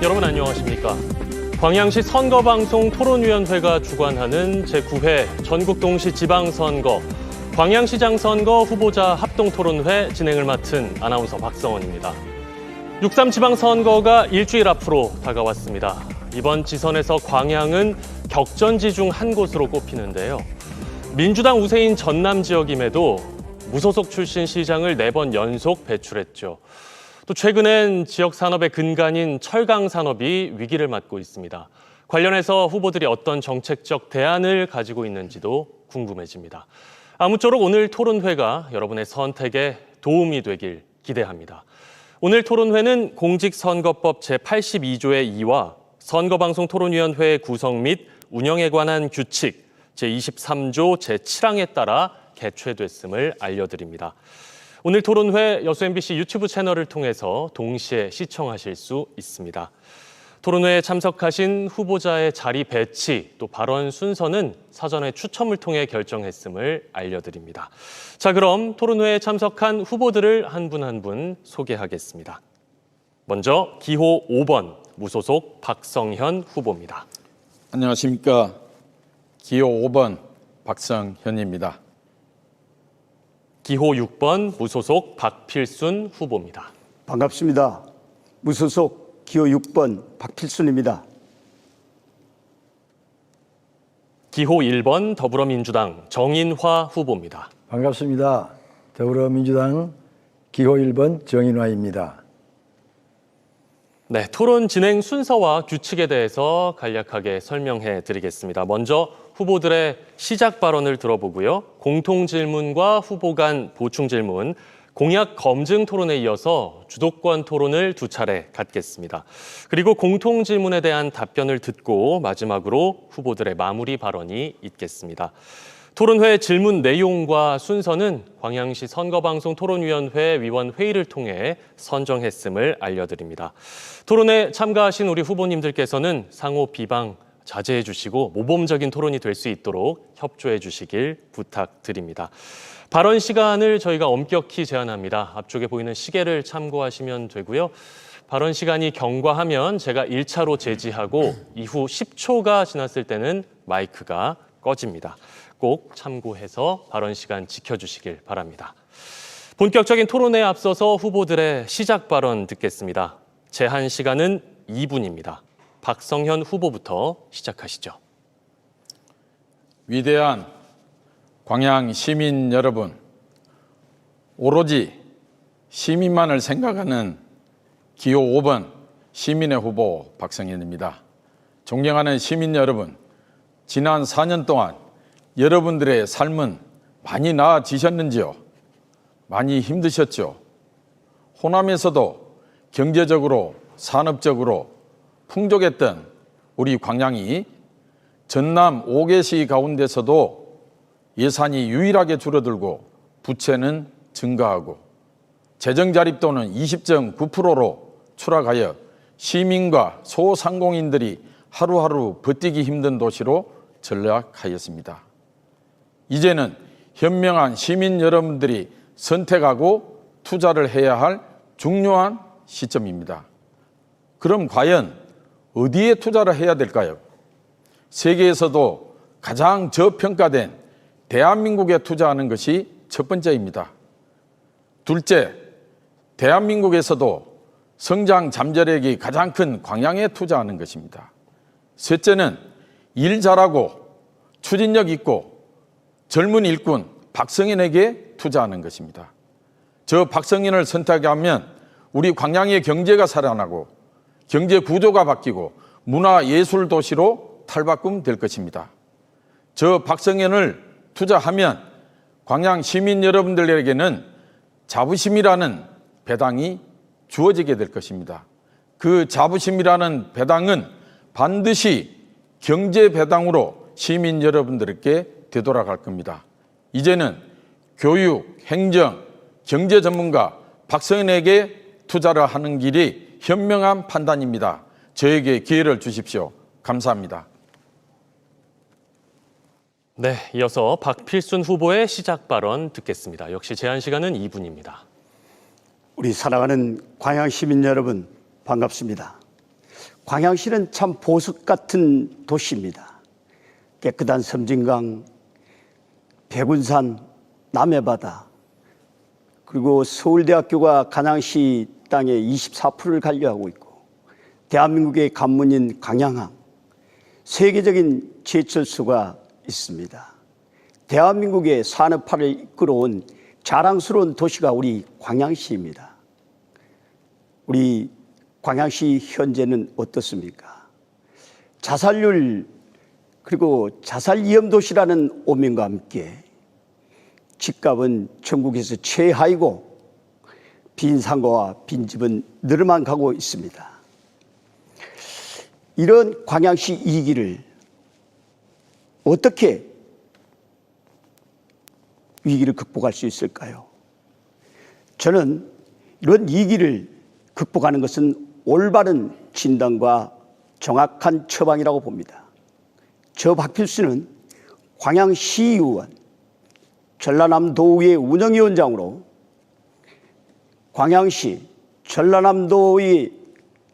여러분 안녕하십니까? 광양시 선거방송 토론위원회가 주관하는 제9회 전국동시지방선거 광양시장 선거 후보자 합동토론회 진행을 맡은 아나운서 박성원입니다. 6.3 지방선거가 일주일 앞으로 다가왔습니다. 이번 지선에서 광양은 격전지 중 한 곳으로 꼽히는데요. 민주당 우세인 전남 지역임에도 무소속 출신 시장을 4번 연속 배출했죠. 또 최근엔 지역 산업의 근간인 철강 산업이 위기를 맞고 있습니다. 관련해서 후보들이 어떤 정책적 대안을 가지고 있는지도 궁금해집니다. 아무쪼록 오늘 토론회가 여러분의 선택에 도움이 되길 기대합니다. 오늘 토론회는 공직선거법 제82조의 2와 선거방송토론위원회의 구성 및 운영에 관한 규칙 제23조 제7항에 따라 개최됐음을 알려드립니다. 오늘 토론회 여수 MBC 유튜브 채널을 통해서 동시에 시청하실 수 있습니다. 토론회에 참석하신 후보자의 자리 배치, 또 발언 순서는 사전에 추첨을 통해 결정했음을 알려드립니다. 자, 그럼 토론회에 참석한 후보들을 한 분 한 분 소개하겠습니다. 먼저 기호 5번 무소속 박성현 후보입니다. 안녕하십니까. 기호 5번 박성현입니다. 기호 6번 무소속 박필순 후보입니다. 반갑습니다. 무소속 기호 6번 박필순입니다. 기호 1번 더불어민주당 정인화 후보입니다. 반갑습니다. 더불어민주당 기호 1번 정인화입니다. 네, 토론 진행 순서와 규칙에 대해서 간략하게 설명해 드리겠습니다. 먼저 후보들의 시작 발언을 들어보고요. 공통 질문과 후보 간 보충 질문, 공약 검증 토론에 이어서 주도권 토론을 2차례 갖겠습니다. 그리고 공통 질문에 대한 답변을 듣고 마지막으로 후보들의 마무리 발언이 있겠습니다. 토론회 질문 내용과 순서는 광양시 선거방송토론위원회 위원 회의를 통해 선정했음을 알려드립니다. 토론에 참가하신 우리 후보님들께서는 상호 비방 자제해 주시고 모범적인 토론이 될 수 있도록 협조해 주시길 부탁드립니다. 발언 시간을 저희가 엄격히 제한합니다. 앞쪽에 보이는 시계를 참고하시면 되고요. 발언 시간이 경과하면 제가 1차로 제지하고 이후 10초가 지났을 때는 마이크가 꺼집니다. 꼭 참고해서 발언 시간 지켜주시길 바랍니다. 본격적인 토론에 앞서서 후보들의 시작 발언 듣겠습니다. 제한 시간은 2분입니다. 박성현 후보부터 시작하시죠. 위대한 광양 시민 여러분, 오로지 시민만을 생각하는 기호 5번 시민의 후보 박성현입니다. 존경하는 시민 여러분, 지난 4년 동안 여러분들의 삶은 많이 나아지셨는지요? 많이 힘드셨죠? 호남에서도 경제적으로, 산업적으로 풍족했던 우리 광양이 전남 5개시 가운데서도 예산이 유일하게 줄어들고 부채는 증가하고 재정자립도는 20.9%로 추락하여 시민과 소상공인들이 하루하루 버티기 힘든 도시로 전락하였습니다. 이제는 현명한 시민 여러분들이 선택하고 투자를 해야 할 중요한 시점입니다. 그럼 과연 어디에 투자를 해야 될까요? 세계에서도 가장 저평가된 대한민국에 투자하는 것이 첫 번째입니다. 둘째, 대한민국에서도 성장 잠재력이 가장 큰 광양에 투자하는 것입니다. 셋째는 일 잘하고 추진력 있고 젊은 일꾼 박성현에게 투자하는 것입니다. 저 박성현을 선택하면 우리 광양의 경제가 살아나고 경제 구조가 바뀌고 문화예술 도시로 탈바꿈될 것입니다. 저 박성현을 투자하면 광양 시민 여러분들에게는 자부심이라는 배당이 주어지게 될 것입니다. 그 자부심이라는 배당은 반드시 경제 배당으로 시민 여러분들께 되돌아갈 겁니다. 이제는 교육, 행정, 경제 전문가 박성현에게 투자를 하는 길이 현명한 판단입니다. 저에게 기회를 주십시오. 감사합니다. 네, 이어서 박필순 후보의 시작 발언 듣겠습니다. 역시 제한 시간은 2분입니다. 우리 사랑하는 광양 시민 여러분, 반갑습니다. 광양시는 참 보석 같은 도시입니다. 깨끗한 섬진강, 백운산, 남해바다, 그리고 서울대학교가 간양시 땅의 24%를 관리하고 있고 대한민국의 관문인 광양항, 세계적인 제철소가 있습니다. 대한민국의 산업화를 이끌어온 자랑스러운 도시가 우리 광양시입니다. 우리 광양시 현재는 어떻습니까? 자살률 그리고 자살 위험 도시라는 오명과 함께 집값은 전국에서 최하이고 빈상가와 빈집은 늘어만 가고 있습니다. 이런 광양시 위기를 어떻게 위기를 극복할 수 있을까요? 저는 이런 위기를 극복하는 것은 올바른 진단과 정확한 처방이라고 봅니다. 저 박필수는 광양시의원, 전라남도의회 운영위원장으로 광양시, 전라남도의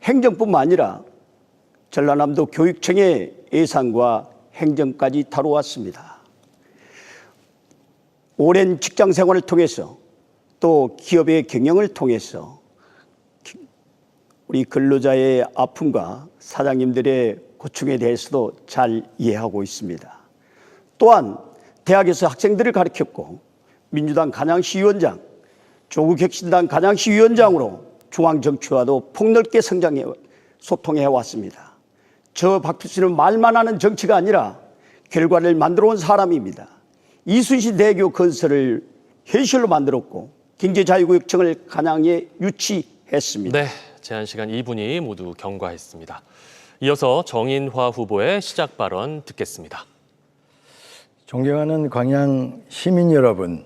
행정뿐만 아니라 전라남도 교육청의 예산과 행정까지 다루었습니다. 오랜 직장 생활을 통해서 또 기업의 경영을 통해서 우리 근로자의 아픔과 사장님들의 고충에 대해서도 잘 이해하고 있습니다. 또한 대학에서 학생들을 가르쳤고 민주당 간양시위원장, 조국혁신당 간양시위원장으로 중앙정치와도 폭넓게 소통해 왔습니다. 저 박필수는 말만 하는 정치가 아니라 결과를 만들어 온 사람입니다. 이순신 대교 건설을 현실로 만들었고 경제자유구역청을 간양에 유치했습니다. 네, 제한 시간 2분이 모두 경과했습니다. 이어서 정인화 후보의 시작 발언 듣겠습니다. 존경하는 광양 시민 여러분,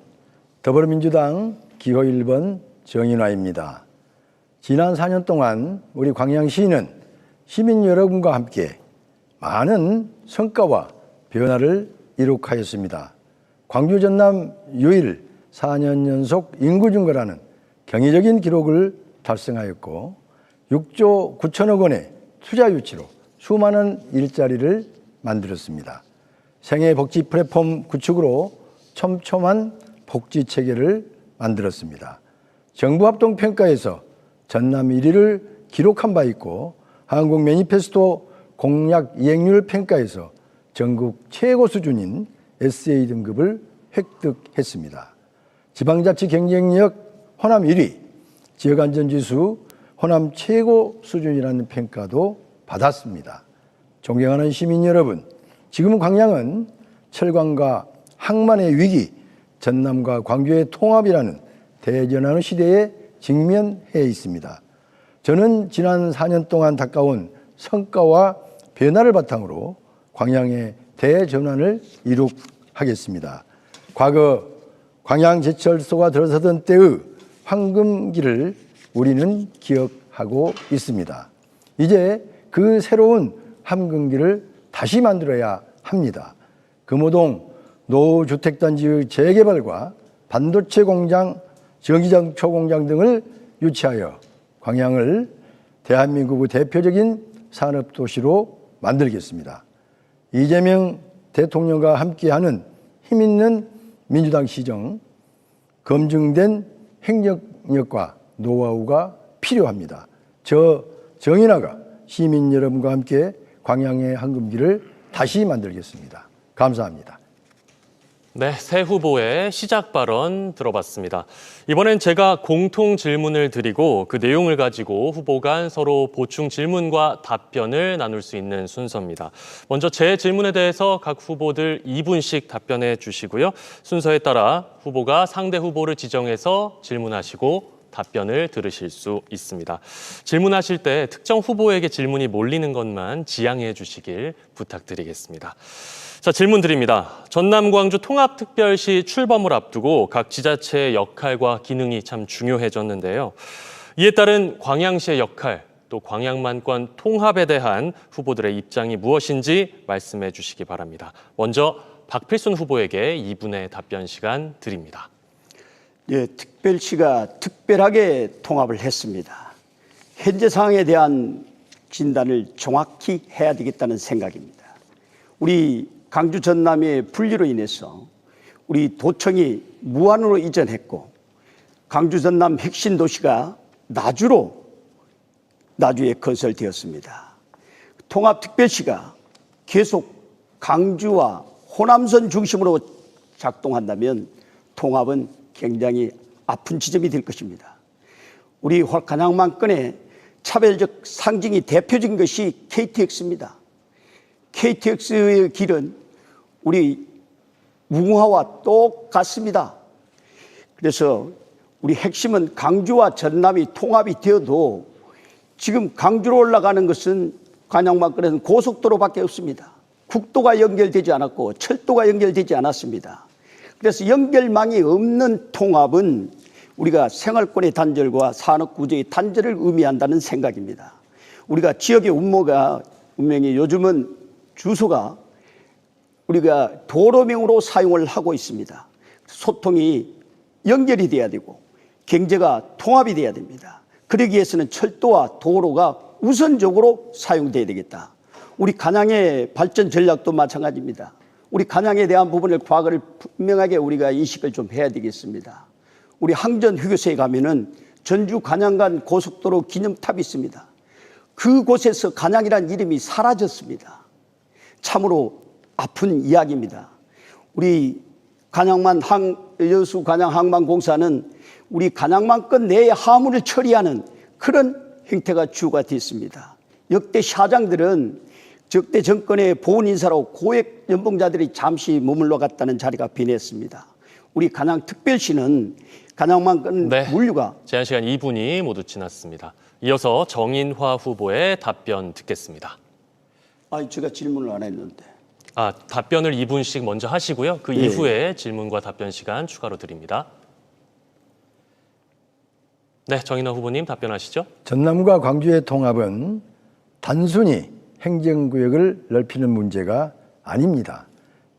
더불어민주당 기호 1번 정인화입니다. 지난 4년 동안 우리 광양시는 시민 여러분과 함께 많은 성과와 변화를 이룩하였습니다. 광주 전남 유일 4년 연속 인구 증가라는 경이적인 기록을 달성하였고 6조 9천억 원의 투자 유치로 수많은 일자리를 만들었습니다. 생애 복지 플랫폼 구축으로 촘촘한 복지 체계를 만들었습니다. 정부 합동 평가에서 전남 1위를 기록한 바 있고 한국 매니페스토 공약 이행률 평가에서 전국 최고 수준인 SA 등급을 획득했습니다. 지방자치 경쟁력 호남 1위, 지역안전지수 호남 최고 수준이라는 평가도 받았습니다. 존경하는 시민 여러분, 지금 광양은 철강과 항만의 위기, 전남과 광주의 통합이라는 대전환의 시대에 직면해 있습니다. 저는 지난 4년 동안 닦아온 성과와 변화를 바탕으로 광양의 대전환을 이룩하겠습니다. 과거 광양제철소가 들어서던 때의 황금기를 우리는 기억하고 있습니다. 이제 그 새로운 황금기를 다시 만들어야 합니다. 금호동 노후주택단지의 재개발과 반도체 공장, 전기장초 공장 등을 유치하여 광양을 대한민국의 대표적인 산업도시로 만들겠습니다. 이재명 대통령과 함께하는 힘있는 민주당 시정, 검증된 행정력과 노하우가 필요합니다. 저 정인화가 시민 여러분과 함께 광양의 황금기를 다시 만들겠습니다. 감사합니다. 네, 새 후보의 시작 발언 들어봤습니다. 이번엔 제가 공통 질문을 드리고 그 내용을 가지고 후보 간 서로 보충 질문과 답변을 나눌 수 있는 순서입니다. 먼저 제 질문에 대해서 각 후보들 2분씩 답변해 주시고요. 순서에 따라 후보가 상대 후보를 지정해서 질문하시고 답변을 들으실 수 있습니다. 질문하실 때 특정 후보에게 질문이 몰리는 것만 지양해 주시길 부탁드리겠습니다. 자, 질문 드립니다. 전남 광주 통합특별시 출범을 앞두고 각 지자체의 역할과 기능이 참 중요해졌는데요. 이에 따른 광양시의 역할, 또 광양만권 통합에 대한 후보들의 입장이 무엇인지 말씀해 주시기 바랍니다. 먼저 박필순 후보에게 2분의 답변 시간 드립니다. 예, 특별시가 특별하게 통합을 했습니다. 현재 상황에 대한 진단을 정확히 해야 되겠다는 생각입니다. 우리 강주 전남의 분리로 인해서 우리 도청이 무안으로 이전했고 강주 전남 핵심 도시가 나주에 건설되었습니다. 통합특별시가 계속 강주와 호남선 중심으로 작동한다면 통합은 굉장히 아픈 지점이 될 것입니다. 우리 간양만권의 차별적 상징이 대표적인 것이 KTX입니다. KTX의 길은 우리 무궁화와 똑같습니다. 그래서 우리 핵심은 강주와 전남이 통합이 되어도 지금 강주로 올라가는 것은 간양만권에는 고속도로밖에 없습니다. 국도가 연결되지 않았고 철도가 연결되지 않았습니다. 그래서 연결망이 없는 통합은 우리가 생활권의 단절과 산업구조의 단절을 의미한다는 생각입니다. 우리가 지역의 운명이 요즘은 주소가 우리가 도로명으로 사용을 하고 있습니다. 소통이 연결이 돼야 되고 경제가 통합이 돼야 됩니다. 그러기 위해서는 철도와 도로가 우선적으로 사용돼야 되겠다. 우리 간양의 발전 전략도 마찬가지입니다. 우리 간양에 대한 부분을 과거를 분명하게 우리가 인식을 좀 해야 되겠습니다. 우리 항전 휴게소에 가면은 전주 간양 간 고속도로 기념탑이 있습니다. 그곳에서 간양이라는 이름이 사라졌습니다. 참으로 아픈 이야기입니다. 우리 여수 간양 항만공사는 우리 간양만권 내의 화물을 처리하는 그런 형태가 주가 됐습니다. 역대 사장들은 적대 정권의 보훈 인사로 고액 연봉자들이 잠시 머물러 갔다는 자리가 빈했습니다. 우리 간양특별시는 간양만권 물류가 제한 시간 2분이 모두 지났습니다. 이어서 정인화 후보의 답변 듣겠습니다. 제가 질문을 안 했는데. 답변을 2분씩 먼저 하시고요. 그 이후에 질문과 답변 시간 추가로 드립니다. 네, 정인화 후보님 답변하시죠. 전남과 광주의 통합은 단순히 행정구역을 넓히는 문제가 아닙니다.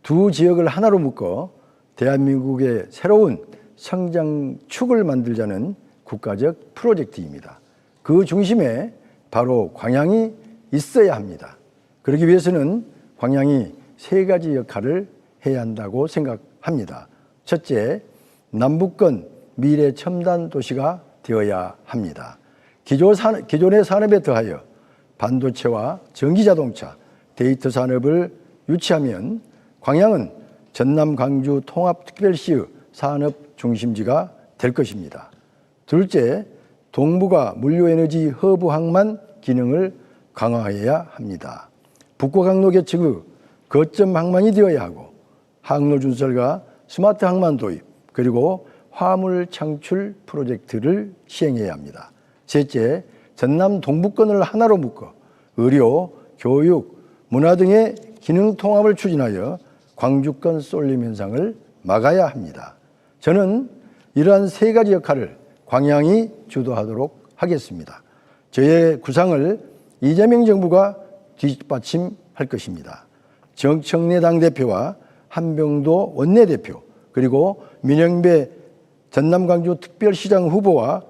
두 지역을 하나로 묶어 대한민국의 새로운 성장축을 만들자는 국가적 프로젝트입니다. 그 중심에 바로 광양이 있어야 합니다. 그러기 위해서는 광양이 세 가지 역할을 해야 한다고 생각합니다. 첫째, 남북권 미래 첨단 도시가 되어야 합니다. 기존의 산업에 더하여 반도체와 전기자동차, 데이터 산업을 유치하면 광양은 전남 광주 통합특별시의 산업 중심지가 될 것입니다. 둘째, 동북아 물류에너지 허브 항만 기능을 강화해야 합니다. 북과 강로 개척의 거점 항만이 되어야 하고 항로 준설과 스마트 항만 도입 그리고 화물 창출 프로젝트를 시행해야 합니다. 셋째, 전남 동북권을 하나로 묶어 의료, 교육, 문화 등의 기능 통합을 추진하여 광주권 쏠림 현상을 막아야 합니다. 저는 이러한 세 가지 역할을 광양이 주도하도록 하겠습니다. 저의 구상을 이재명 정부가 뒷받침할 것입니다. 정청래 당대표와 한병도 원내대표 그리고 민영배 전남 광주 특별시장 후보와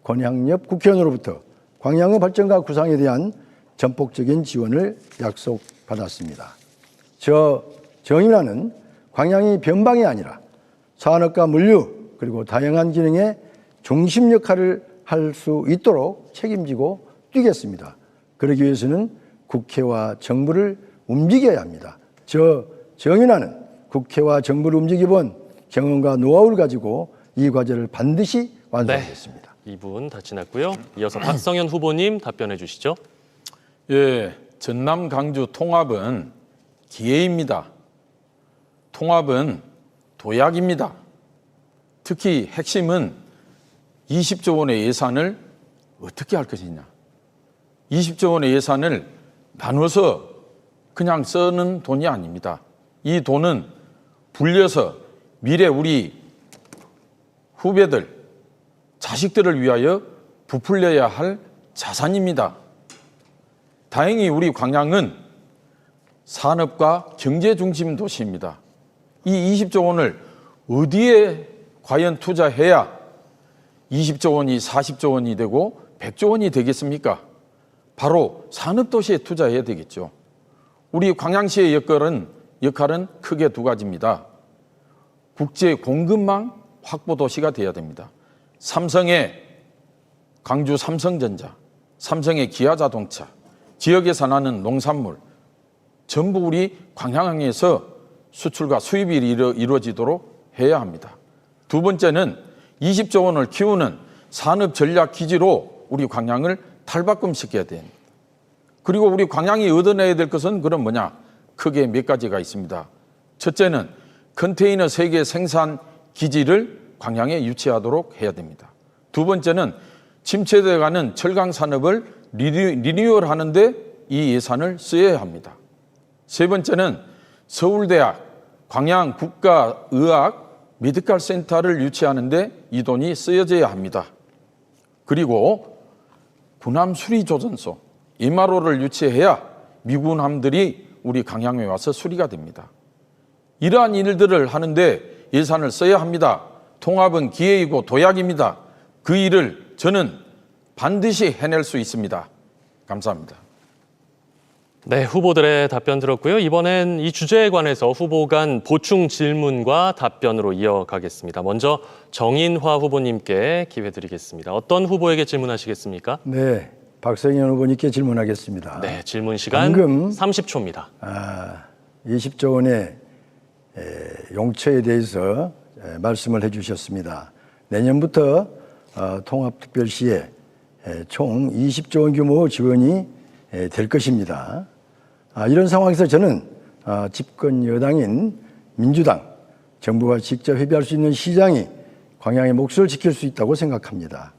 권향엽 국회의원으로부터 광양의 발전과 구상에 대한 전폭적인 지원을 약속받았습니다. 정인화는 광양이 변방이 아니라 산업과 물류 그리고 다양한 기능의 중심 역할을 할 수 있도록 책임지고 뛰겠습니다. 그러기 위해서는 국회와 정부를 움직여야 합니다. 정인화는 국회와 정부를 움직여본 경험과 노하우를 가지고 이 과제를 반드시 완수하겠습니다. 2분 다 지났고요. 이어서 박성현 후보님 답변해 주시죠. 전남 광주 통합은 기회입니다. 통합은 도약입니다. 특히 핵심은 20조 원의 예산을 어떻게 할 것이냐. 20조 원의 예산을 나눠서 그냥 쓰는 돈이 아닙니다. 이 돈은 불려서 미래 우리 후배들, 자식들을 위하여 부풀려야 할 자산입니다. 다행히 우리 광양은 산업과 경제 중심 도시입니다. 이 20조 원을 어디에 과연 투자해야 20조 원이 40조 원이 되고 100조 원이 되겠습니까? 바로 산업도시에 투자해야 되겠죠. 우리 광양시의 역할은 크게 두 가지입니다. 국제 공급망 확보 도시가 되어야 됩니다. 삼성의 광주 삼성전자, 삼성의 기아자동차, 지역에서 나는 농산물 전부 우리 광양에서 수출과 수입이 이루어지도록 해야 합니다. 두 번째는 20조 원을 키우는 산업 전략 기지로 우리 광양을 탈바꿈시켜야 됩니다. 그리고 우리 광양이 얻어내야 될 것은 그럼 뭐냐? 크게 몇 가지가 있습니다. 첫째는 컨테이너 세계 생산 기지를 광양에 유치하도록 해야 됩니다. 두 번째는 침체되어가는 철강 산업을 리뉴얼하는데 이 예산을 써야 합니다. 세 번째는 서울대학 광양국가의학 메디컬 센터를 유치하는데 이 돈이 쓰여져야 합니다. 그리고 군함 수리조전소 MRO를 유치해야 미군함들이 우리 광양에 와서 수리가 됩니다. 이러한 일들을 하는데 예산을 써야 합니다. 통합은 기회이고 도약입니다. 그 일을 저는 반드시 해낼 수 있습니다. 감사합니다. 네, 후보들의 답변 들었고요. 이번엔 이 주제에 관해서 후보 간 보충 질문과 답변으로 이어가겠습니다. 먼저 정인화 후보님께 기회 드리겠습니다. 어떤 후보에게 질문하시겠습니까? 네, 박성현 후보님께 질문하겠습니다. 네, 질문 시간 방금 30초입니다. 20조 원의 용처에 대해서 말씀을 해주셨습니다. 내년부터 통합특별시에 총 20조 원 규모 지원이 될 것입니다. 이런 상황에서 저는 집권 여당인 민주당, 정부가 직접 협의할 수 있는 시장이 광양의 몫을 지킬 수 있다고 생각합니다.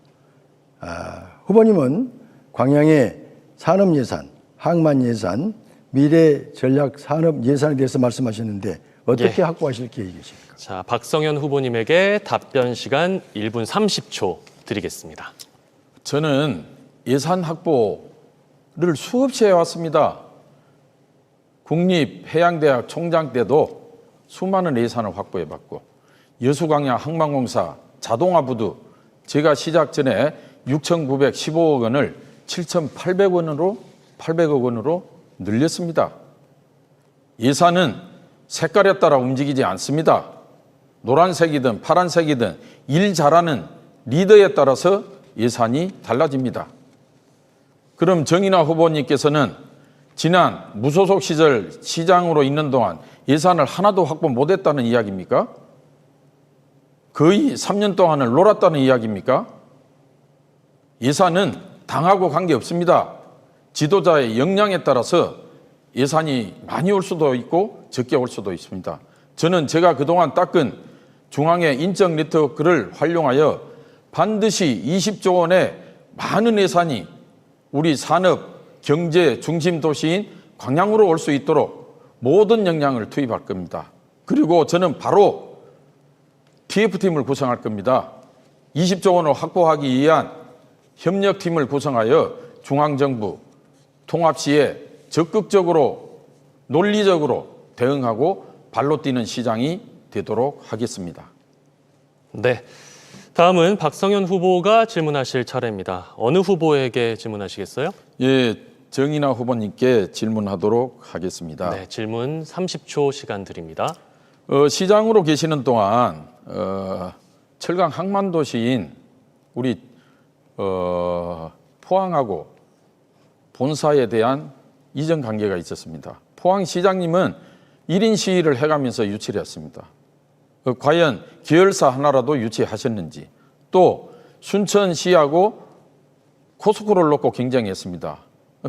후보님은 광양의 산업예산, 항만예산, 미래전략산업예산에 대해서 말씀하셨는데 어떻게 확보하실 계획이십니까? 자, 박성현 후보님에게 답변 시간 1분 30초 드리겠습니다. 저는 예산 확보를 수없이 해왔습니다. 국립해양대학 총장 때도 수많은 예산을 확보해봤고 여수광양 항만공사 자동화부두 제가 시작 전에 6,915억 원을 800억 원으로 늘렸습니다. 예산은 색깔에 따라 움직이지 않습니다. 노란색이든 파란색이든 일 잘하는 리더에 따라서 예산이 달라집니다. 그럼 정인화 후보님께서는 지난 무소속 시절 시장으로 있는 동안 예산을 하나도 확보 못했다는 이야기입니까? 거의 3년 동안을 놀았다는 이야기입니까? 예산은 당하고 관계없습니다. 지도자의 역량에 따라서 예산이 많이 올 수도 있고 적게 올 수도 있습니다. 저는 제가 그동안 닦은 중앙의 인적 네트워크를 활용하여 반드시 20조 원의 많은 예산이 우리 산업, 경제 중심 도시인 광양으로 올 수 있도록 모든 역량을 투입할 겁니다. 그리고 저는 바로 TF팀을 구성할 겁니다. 20조 원을 확보하기 위한 협력팀을 구성하여 중앙정부, 통합시에 적극적으로 논리적으로 대응하고 발로 뛰는 시장이 되도록 하겠습니다. 네, 다음은 박성현 후보가 질문하실 차례입니다. 어느 후보에게 질문하시겠어요? 예, 정인화 후보님께 질문하도록 하겠습니다. 네, 질문 30초 시간 드립니다. 시장으로 계시는 동안 철강 항만 도시인 우리 포항하고 본사에 대한 이전 관계가 있었습니다. 포항시장님은 1인 시위를 해가면서 유치를 했습니다. 과연 계열사 하나라도 유치하셨는지, 또 순천시하고 코스코를 놓고 경쟁했습니다.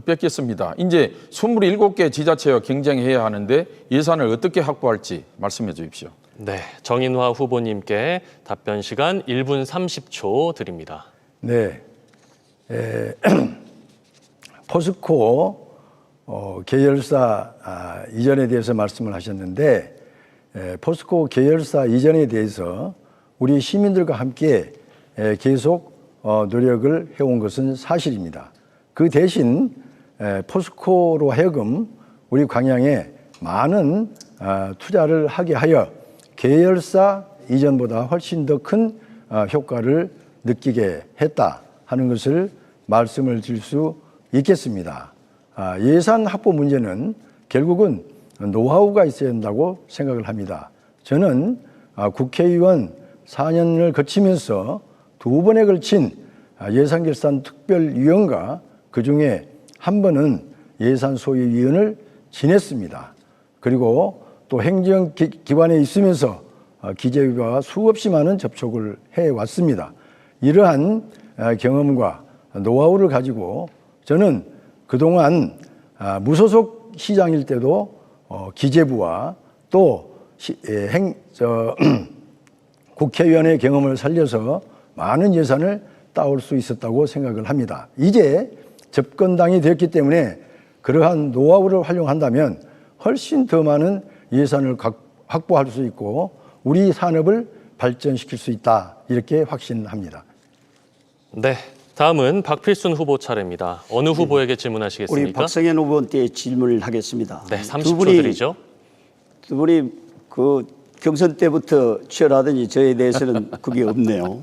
뺏겼습니다. 이제 27개 지자체와 경쟁해야 하는데 예산을 어떻게 확보할지 말씀해 주십시오. 네, 정인화 후보님께 답변 시간 1분 30초 드립니다. 네, 포스코 계열사 이전에 대해서 말씀을 하셨는데 포스코 계열사 이전에 대해서 우리 시민들과 함께 계속 노력을 해온 것은 사실입니다. 그 대신 포스코로 하여금 우리 광양에 많은 투자를 하게 하여 계열사 이전보다 훨씬 더 큰 효과를 느끼게 했다 하는 것을 말씀을 드릴 수 있겠습니다. 예산 확보 문제는 결국은 노하우가 있어야 한다고 생각을 합니다. 저는 국회의원 4년을 거치면서 2번에 걸친 예산결산특별위원과 그중에 한 번은 예산소위위원을 지냈습니다. 그리고 또 행정기관에 있으면서 기재위와 수없이 많은 접촉을 해왔습니다. 이러한 경험과 노하우를 가지고 저는 그동안 무소속 시장일 때도 기재부와 또 국회의원의 경험을 살려서 많은 예산을 따올 수 있었다고 생각을 합니다. 이제 집권당이 되었기 때문에 그러한 노하우를 활용한다면 훨씬 더 많은 예산을 확보할 수 있고 우리 산업을 발전시킬 수 있다, 이렇게 확신합니다. 네, 다음은 박필순 후보 차례입니다. 어느 후보에게 질문하시겠습니까? 우리 박성현 후보한테 질문을 하겠습니다. 네, 30초 드리죠. 두 분이 그 경선 때부터 치열하더니 저에 대해서는 그게 없네요.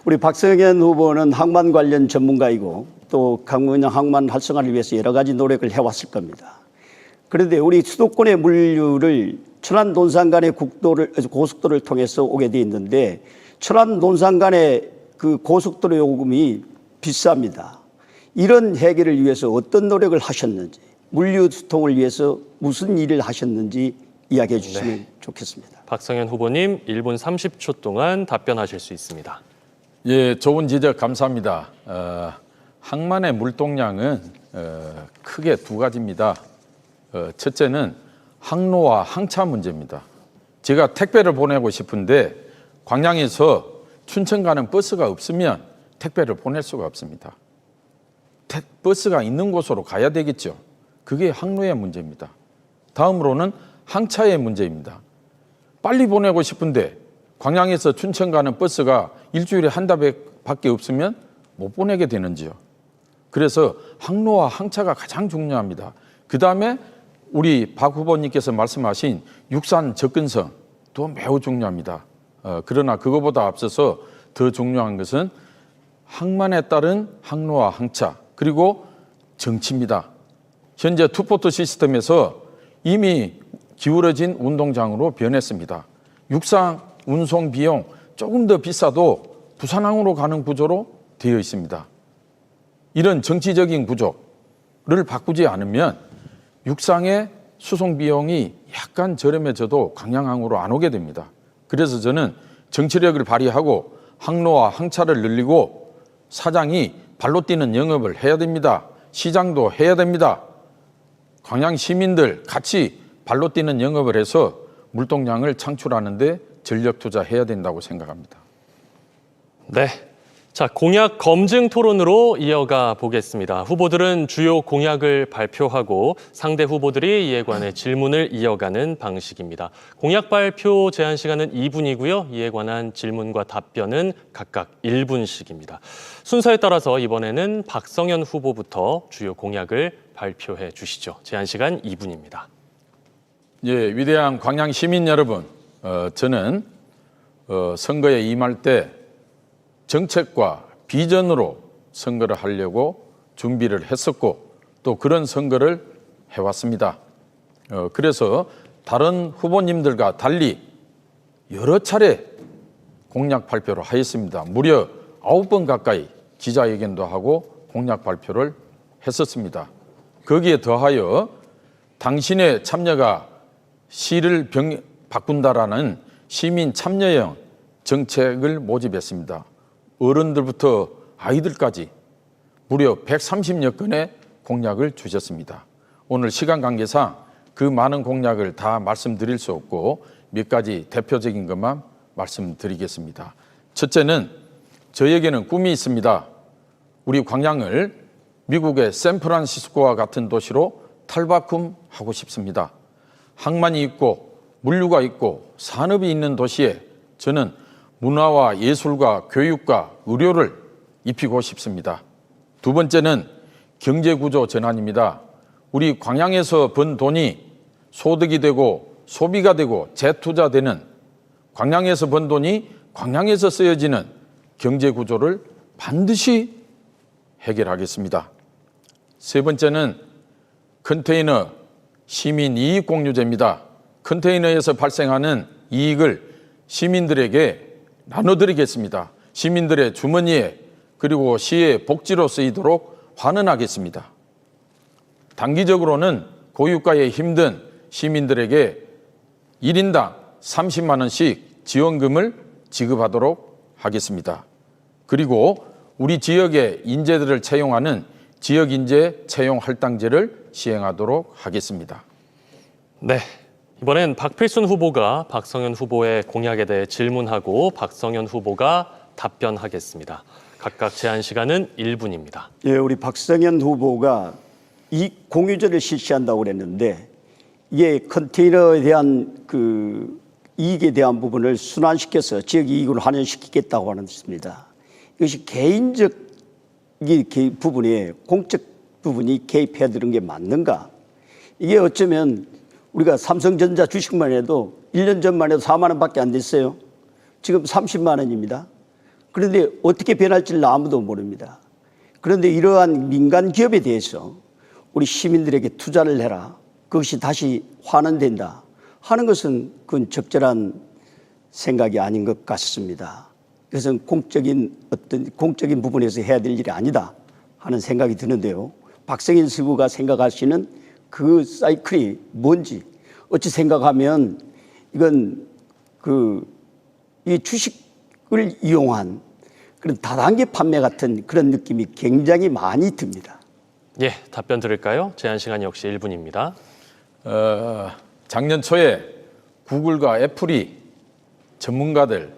우리 박성현 후보는 항만 관련 전문가이고 또 항만 활성화를 위해서 여러 가지 노력을 해왔을 겁니다. 그런데 우리 수도권의 물류를 천안 논산 간의 고속도로를 통해서 오게 돼 있는데 천안 논산 간의 그 고속도로 요금이 비쌉니다. 이런 해결을 위해서 어떤 노력을 하셨는지, 물류 수통을 위해서 무슨 일을 하셨는지 이야기해 주시면 좋겠습니다. 박성현 후보님 1분 30초 동안 답변하실 수 있습니다. 예, 좋은 지적 감사합니다. 항만의 물동량은 크게 두 가지입니다. 첫째는 항로와 항차 문제입니다. 제가 택배를 보내고 싶은데 광양에서 춘천 가는 버스가 없으면 택배를 보낼 수가 없습니다. 버스가 있는 곳으로 가야 되겠죠. 그게 항로의 문제입니다. 다음으로는 항차의 문제입니다. 빨리 보내고 싶은데 광양에서 춘천 가는 버스가 일주일에 한 대밖에 없으면 못 보내게 되는지요. 그래서 항로와 항차가 가장 중요합니다. 그 다음에 우리 박 후보님께서 말씀하신 육산 접근성도 매우 중요합니다. 그러나 그거보다 앞서서 더 중요한 것은 항만에 따른 항로와 항차, 그리고 정치입니다. 현재 투포트 시스템에서 이미 기울어진 운동장으로 변했습니다. 육상 운송 비용 조금 더 비싸도 부산항으로 가는 구조로 되어 있습니다. 이런 정치적인 구조를 바꾸지 않으면 육상의 수송 비용이 약간 저렴해져도 광양항으로 안 오게 됩니다. 그래서 저는 정치력을 발휘하고 항로와 항차를 늘리고 사장이 발로 뛰는 영업을 해야 됩니다. 시장도 해야 됩니다. 광양 시민들 같이 발로 뛰는 영업을 해서 물동량을 창출하는 데 전력 투자해야 된다고 생각합니다. 네. 자, 공약 검증 토론으로 이어가 보겠습니다. 후보들은 주요 공약을 발표하고 상대 후보들이 이에 관해 질문을 이어가는 방식입니다. 공약 발표 제한 시간은 2분이고요. 이에 관한 질문과 답변은 각각 1분씩입니다. 순서에 따라서 이번에는 박성현 후보부터 주요 공약을 발표해 주시죠. 제한 시간 2분입니다. 예, 위대한 광양 시민 여러분, 저는 선거에 임할 때 정책과 비전으로 선거를 하려고 준비를 했었고 또 그런 선거를 해왔습니다. 그래서 다른 후보님들과 달리 여러 차례 공약 발표를 하였습니다. 무려 9번 가까이 기자회견도 하고 공약 발표를 했었습니다. 거기에 더하여 당신의 참여가 시를 바꾼다라는 시민 참여형 정책을 모집했습니다. 어른들부터 아이들까지 무려 130여 건의 공약을 주셨습니다. 오늘 시간 관계상 그 많은 공약을 다 말씀드릴 수 없고 몇 가지 대표적인 것만 말씀드리겠습니다. 첫째는 저에게는 꿈이 있습니다. 우리 광양을 미국의 샌프란시스코와 같은 도시로 탈바꿈하고 싶습니다. 항만이 있고 물류가 있고 산업이 있는 도시에 저는 문화와 예술과 교육과 의료를 입히고 싶습니다. 두 번째는 경제구조 전환입니다. 우리 광양에서 번 돈이 소득이 되고 소비가 되고 재투자되는, 광양에서 번 돈이 광양에서 쓰여지는 경제구조를 반드시 해결하겠습니다. 세 번째는 컨테이너 시민 이익 공유제입니다. 컨테이너에서 발생하는 이익을 시민들에게 나눠드리겠습니다. 시민들의 주머니에 그리고 시의 복지로 쓰이도록 환원하겠습니다. 단기적으로는 고유가에 힘든 시민들에게 1인당 30만 원씩 지원금을 지급하도록 하겠습니다. 그리고 우리 지역의 인재들을 채용하는 지역인재 채용 할당제를 시행하도록 하겠습니다. 네. 이번엔 박필순 후보가 박성현 후보의 공약에 대해 질문하고 박성현 후보가 답변하겠습니다. 각각 제한 시간은 1분입니다. 예, 우리 박성현 후보가 이 공유제를 실시한다고 그랬는데 이게 컨테이너에 대한 그 이익에 대한 부분을 순환시켜서 지역 이익으로 환원시키겠다고 하는습니다. 이것이 개인적 부분에 공적 부분이 개입해야 되는 게 맞는가? 이게 어쩌면 우리가 삼성전자 주식만 해도 1년 전만 해도 4만 원밖에 안 됐어요. 지금 30만 원입니다. 그런데 어떻게 변할지를 아무도 모릅니다. 그런데 이러한 민간 기업에 대해서 우리 시민들에게 투자를 해라. 그것이 다시 환원된다 하는 것은 그건 적절한 생각이 아닌 것 같습니다. 그래서 공적인 부분에서 해야 될 일이 아니다 하는 생각이 드는데요. 박성현 후보가 생각하시는 그 사이클이 뭔지 어찌 생각하면 이건 이 주식을 이용한 그런 다단계 판매 같은 그런 느낌이 굉장히 많이 듭니다. 예, 답변 들을까요? 제한 시간 역시 1분입니다. 작년 초에 구글과 애플이 전문가들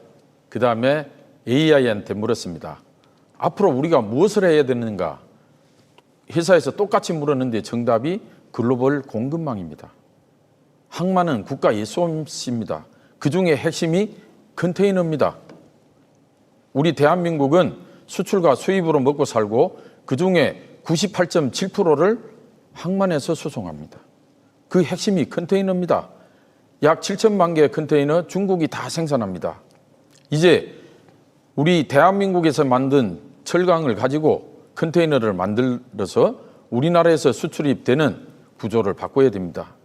그다음에 AI한테 물었습니다. 앞으로 우리가 무엇을 해야 되는가? 회사에서 똑같이 물었는데 정답이 글로벌 공급망입니다. 항만은 국가 예수입니다. 그중에 핵심이 컨테이너입니다. 우리 대한민국은 수출과 수입으로 먹고 살고 그중에 98.7%를 항만에서 수송합니다. 그 핵심이 컨테이너입니다. 약 7천만 개의 컨테이너 중국이 다 생산합니다. 이제 우리 대한민국에서 만든 철강을 가지고 컨테이너를 만들어서 우리나라에서 수출입되는 구조를 바꿔야 됩니다.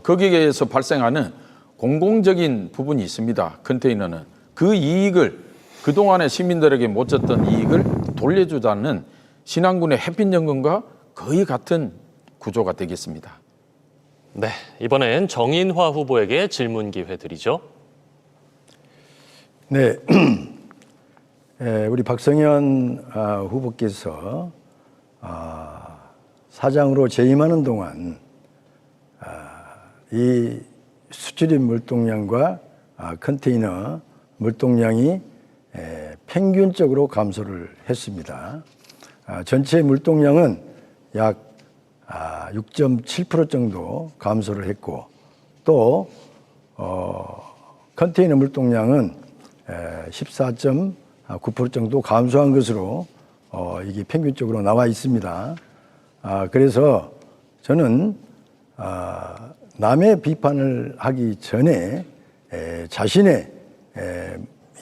거기에서 발생하는 공공적인 부분이 있습니다. 컨테이너는 그 이익을 그동안에 시민들에게 못 줬던 이익을 돌려주자는 신안군의 햇빛연금과 거의 같은 구조가 되겠습니다. 네, 이번엔 정인화 후보에게 질문 기회 드리죠. 네, 우리 박성현 후보께서 사장으로 재임하는 동안 이 수출입 물동량과 컨테이너 물동량이 평균적으로 감소를 했습니다. 전체 물동량은 약 6.7% 정도 감소를 했고 또 컨테이너 물동량은 14.9% 정도 감소한 것으로 이게 평균적으로 나와 있습니다. 그래서 저는 남의 비판을 하기 전에 자신의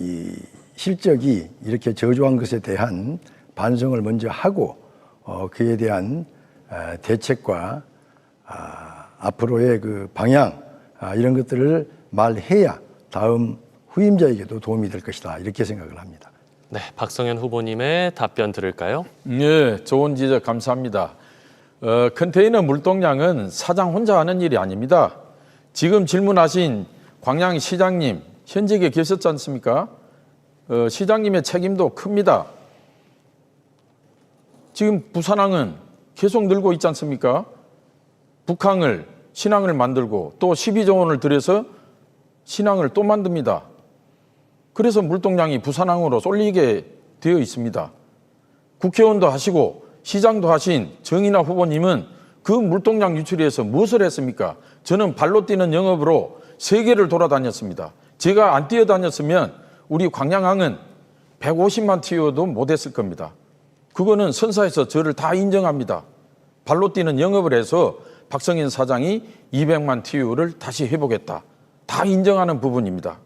이 실적이 이렇게 저조한 것에 대한 반성을 먼저 하고 그에 대한 대책과 앞으로의 그 방향 이런 것들을 말해야 다음 후임자에게도 도움이 될 것이다 이렇게 생각을 합니다. 네, 박성현 후보님의 답변 들을까요? 네, 좋은 지적 감사합니다. 컨테이너 물동량은 사장 혼자 하는 일이 아닙니다. 지금 질문하신 광양시장님 현직에 계셨지 않습니까? 시장님의 책임도 큽니다. 지금 부산항은 계속 늘고 있지 않습니까? 북항을 신항을 만들고 또 12조 원을 들여서 신항을 또 만듭니다. 그래서 물동량이 부산항으로 쏠리게 되어 있습니다. 국회의원도 하시고 시장도 하신 정인화 후보님은 그 물동량 유출에서 무엇을 했습니까? 저는 발로 뛰는 영업으로 세계를 돌아다녔습니다. 제가 안 뛰어다녔으면 우리 광양항은 150만 TU도 못했을 겁니다. 그거는 선사에서 저를 다 인정합니다. 발로 뛰는 영업을 해서 박성현 사장이 200만 TU를 다시 회복했다. 다 인정하는 부분입니다.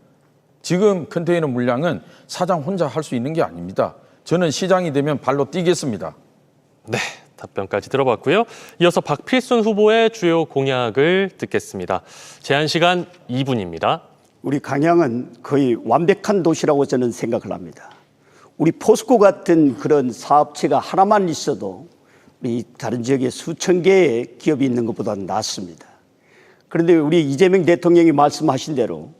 지금 컨테이너 물량은 사장 혼자 할 수 있는 게 아닙니다. 저는 시장이 되면 발로 뛰겠습니다. 네, 답변까지 들어봤고요. 이어서 박필순 후보의 주요 공약을 듣겠습니다. 제한 시간 2분입니다. 우리 강양은 거의 완벽한 도시라고 저는 생각을 합니다. 우리 포스코 같은 그런 사업체가 하나만 있어도 우리 다른 지역에 수천 개의 기업이 있는 것보다 낫습니다. 그런데 우리 이재명 대통령이 말씀하신 대로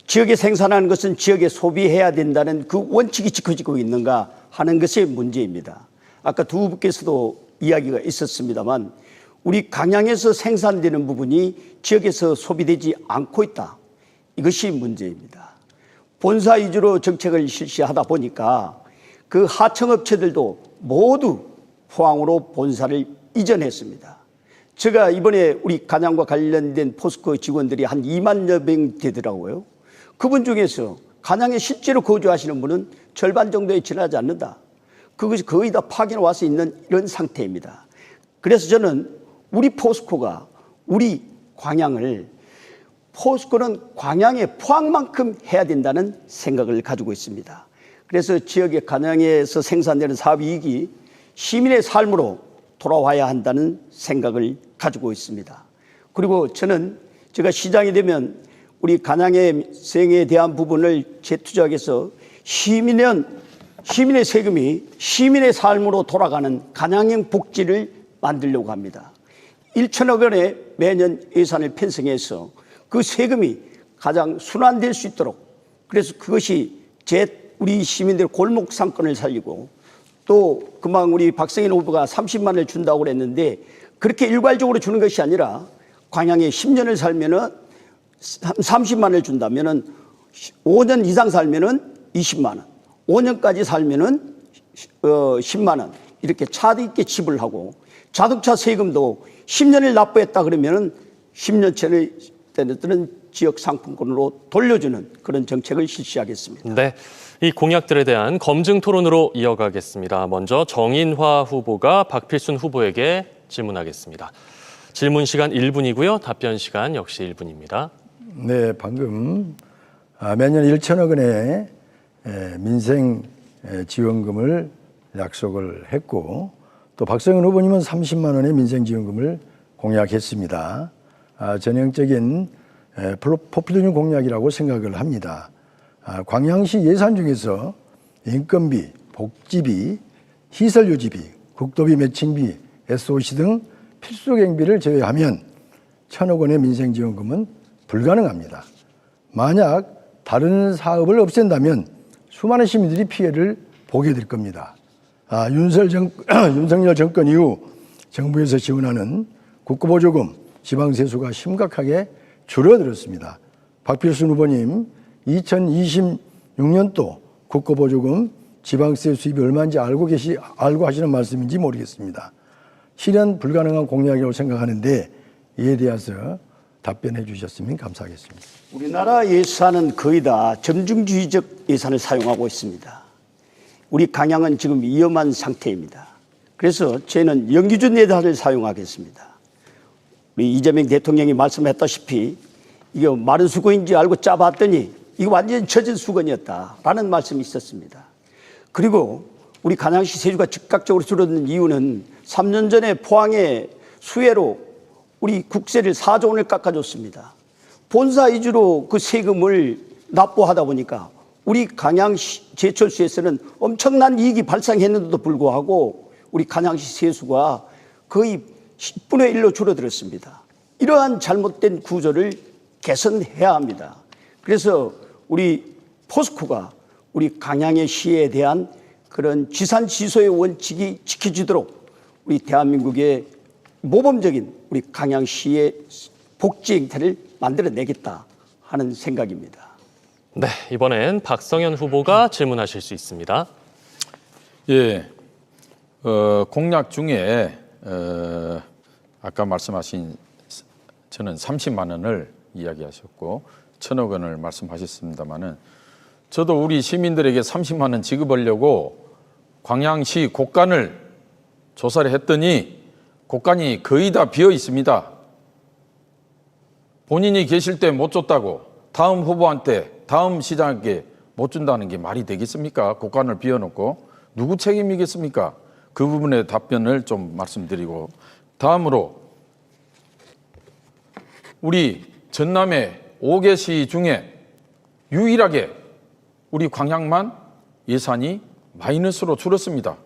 지역에 생산하는 것은 지역에 소비해야 된다는 그 원칙이 지켜지고 있는가 하는 것이 문제입니다. 아까 두 분께서도 이야기가 있었습니다만 우리 강양에서 생산되는 부분이 지역에서 소비되지 않고 있다. 이것이 문제입니다. 본사 위주로 정책을 실시하다 보니까 그 하청업체들도 모두 포항으로 본사를 이전했습니다. 제가 이번에 우리 간양과 관련된 포스코 직원들이 한 2만여 명 되더라고요. 그분 중에서 간양에 실제로 거주하시는 분은 절반 정도에 지나지 않는다. 그것이 거의 다 파견 와서 있는 이런 상태입니다. 그래서 저는 우리 포스코가 우리 광양을 포스코는 광양의 포항만큼 해야 된다는 생각을 가지고 있습니다. 그래서 지역의 간양에서 생산되는 사업이익이 시민의 삶으로 돌아와야 한다는 생각을 가지고 있습니다. 그리고 저는 제가 시장이 되면 우리 간양의 생에 대한 부분을 재투자해서 시민의 세금이 시민의 삶으로 돌아가는 간양형 복지를 만들려고 합니다. 1천억 원의 매년 예산을 편성해서 그 세금이 가장 순환될 수 있도록 그래서 그것이 우리 시민들의 골목 상권을 살리고 또 금방 우리 박성인 후보가 30만 원을 준다고 그랬는데 그렇게 일괄적으로 주는 것이 아니라 광양에 10년을 살면은 30만 원을 준다면은 5년 이상 살면은 20만 원, 5년까지 살면은 10만 원 이렇게 차도 있게 지불하고 자동차 세금도 10년을 납부했다 그러면은 10년째는 지역 상품권으로 돌려주는 그런 정책을 실시하겠습니다. 네, 이 공약들에 대한 검증 토론으로 이어가겠습니다. 먼저 정인화 후보가 박필순 후보에게 질문하겠습니다. 질문 시간 1분이고요. 답변 시간 역시 1분입니다. 네, 방금 매년 1천억 원의 민생 지원금을 약속을 했고 또 박성현 후보님은 30만 원의 민생 지원금을 공약했습니다. 전형적인 포퓰리즘 공약이라고 생각을 합니다. 광양시 예산 중에서 인건비, 복지비, 시설 유지비, 국도비 매칭비, SOC 등 필수 경비를 제외하면 1,000억 원의 민생 지원금은 불가능합니다. 만약 다른 사업을 없앤다면 수많은 시민들이 피해를 보게 될 겁니다. 윤석열 정권 이후 정부에서 지원하는 국고보조금, 지방세수가 심각하게 줄어들었습니다. 박필순 후보님, 2026년도 국고보조금, 지방세 수입이 얼마인지 알고 하시는 말씀인지 모르겠습니다. 실현 불가능한 공약이라고 생각하는데 이에 대해서 답변해 주셨으면 감사하겠습니다. 우리나라 예산은 거의 다 점중주의적 예산을 사용하고 있습니다. 우리 강양은 지금 위험한 상태입니다. 그래서 저희는 영기준 예산을 사용하겠습니다. 우리 이재명 대통령이 말씀했다시피 이게 마른 수건인지 알고 짜봤더니 이거 완전히 젖은 수건이었다라는 말씀이 있었습니다. 그리고 우리 간양시 세수가 즉각적으로 줄어든 이유는 3년 전에 포항의 수해로 우리 국세를 4조 원을 깎아줬습니다. 본사 위주로 그 세금을 납부하다 보니까 우리 간양시 제철소에서는 엄청난 이익이 발생했는데도 불구하고 우리 간양시 세수가 거의 10분의 1로 줄어들었습니다. 이러한 잘못된 구조를 개선해야 합니다. 그래서 우리 포스코가 우리 강양의 시에 대한 그런 지산지소의 원칙이 지켜지도록 우리 대한민국의 모범적인 우리 강양시의 복지 행태를 만들어내겠다 하는 생각입니다. 네, 이번엔 박성현 후보가 질문하실 수 있습니다. 예, 공약 중에 아까 말씀하신 저는 30만 원을 이야기하셨고 1,000억 원을 말씀하셨습니다마는 저도 우리 시민들에게 30만 원 지급하려고 광양시 곳간을 조사를 했더니 곳간이 거의 다 비어 있습니다. 본인이 계실 때 못 줬다고 다음 후보한테 다음 시장에게 못 준다는 게 말이 되겠습니까? 곳간을 비워놓고 누구 책임이겠습니까? 그 부분에 답변을 좀 말씀드리고, 다음으로 우리 전남의 5개 시 중에 유일하게 우리 광양만 예산이 마이너스로 줄었습니다.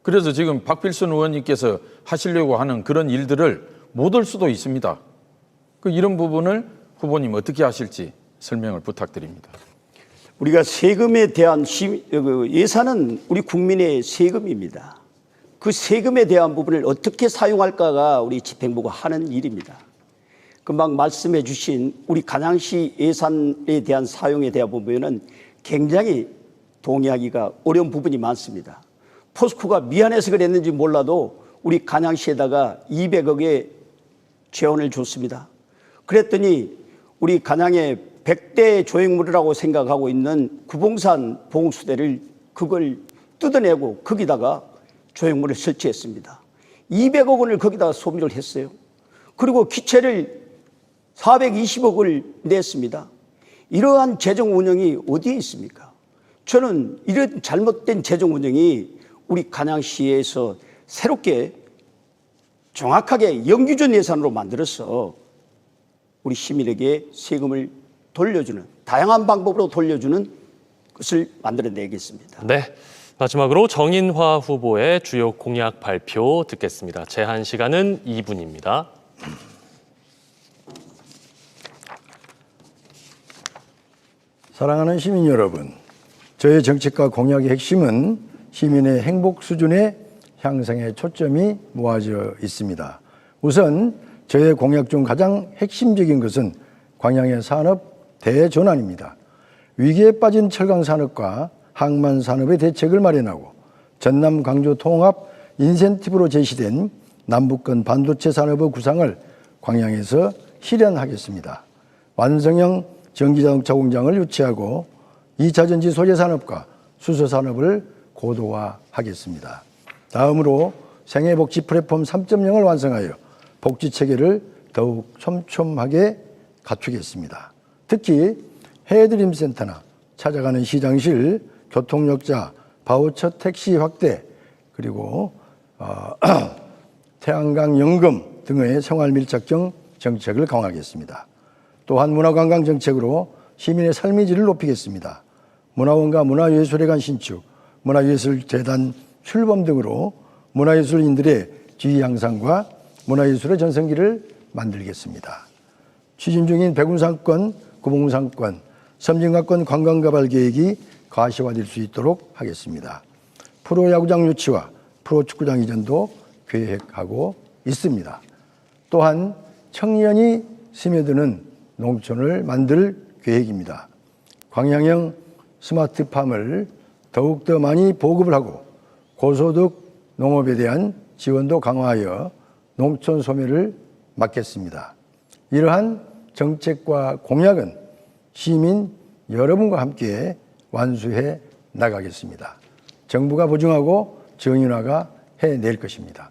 그래서 지금 박필순 의원님께서 하시려고 하는 그런 일들을 못 할 수도 있습니다. 이런 부분을 후보님 어떻게 하실지 설명을 부탁드립니다. 우리가 세금에 대한 예산은 우리 국민의 세금입니다. 그 세금에 대한 부분을 어떻게 사용할까가 우리 집행부가 하는 일입니다. 금방 말씀해 주신 우리 간양시 예산에 대한 사용에 대한 부분은 굉장히 동의하기가 어려운 부분이 많습니다. 포스코가 미안해서 그랬는지 몰라도 우리 간양시에다가 200억의 재원을 줬습니다. 그랬더니 우리 간양에 100대 조형물이라고 생각하고 있는 구봉산 봉수대를 그걸 뜯어내고 거기다가 조형물을 설치했습니다. 200억 원을 거기다가 소비를 했어요. 그리고 기체를 420억을 냈습니다. 이러한 재정 운영이 어디에 있습니까? 저는 이런 잘못된 재정 운영이 우리 간양시에서 새롭게 정확하게 영기준 예산으로 만들어서 우리 시민에게 세금을 돌려주는, 다양한 방법으로 돌려주는 것을 만들어내겠습니다. 네. 마지막으로 정인화 후보의 주요 공약 발표 듣겠습니다. 제한 시간은 2분입니다. 사랑하는 시민 여러분, 저의 정책과 공약의 핵심은 시민의 행복 수준의 향상에 초점이 모아져 있습니다. 우선 저의 공약 중 가장 핵심적인 것은 광양의 산업 대전환입니다. 위기에 빠진 철강산업과 항만산업의 대책을 마련하고 전남 광주 통합 인센티브로 제시된 남북권 반도체 산업의 구상을 광양에서 실현하겠습니다. 완성형 전기자동차 공장을 유치하고 2차전지 소재산업과 수소산업을 고도화하겠습니다. 다음으로 생애복지 플랫폼 3.0을 완성하여 복지체계를 더욱 촘촘하게 갖추겠습니다. 특히 해드림센터나 찾아가는 시장실, 교통역자, 바우처 택시 확대, 그리고 태양광 연금 등의 생활밀착형 정책을 강화하겠습니다. 또한 문화관광 정책으로 시민의 삶의 질을 높이겠습니다. 문화원과 문화예술회관 신축, 문화예술재단 출범 등으로 문화예술인들의 지위 향상과 문화예술의 전성기를 만들겠습니다. 추진 중인 백운상권, 구봉상권, 섬진강권 관광개발 계획이 가시화될 수 있도록 하겠습니다. 프로야구장 유치와 프로축구장 이전도 계획하고 있습니다. 또한 청년이 스며드는 농촌을 만들 계획입니다. 광양형 스마트팜을 더욱더 많이 보급을 하고 고소득 농업에 대한 지원도 강화하여 농촌 소멸을 막겠습니다. 이러한 정책과 공약은 시민 여러분과 함께 완수해 나가겠습니다. 정부가 보증하고 정인화가 해낼 것입니다.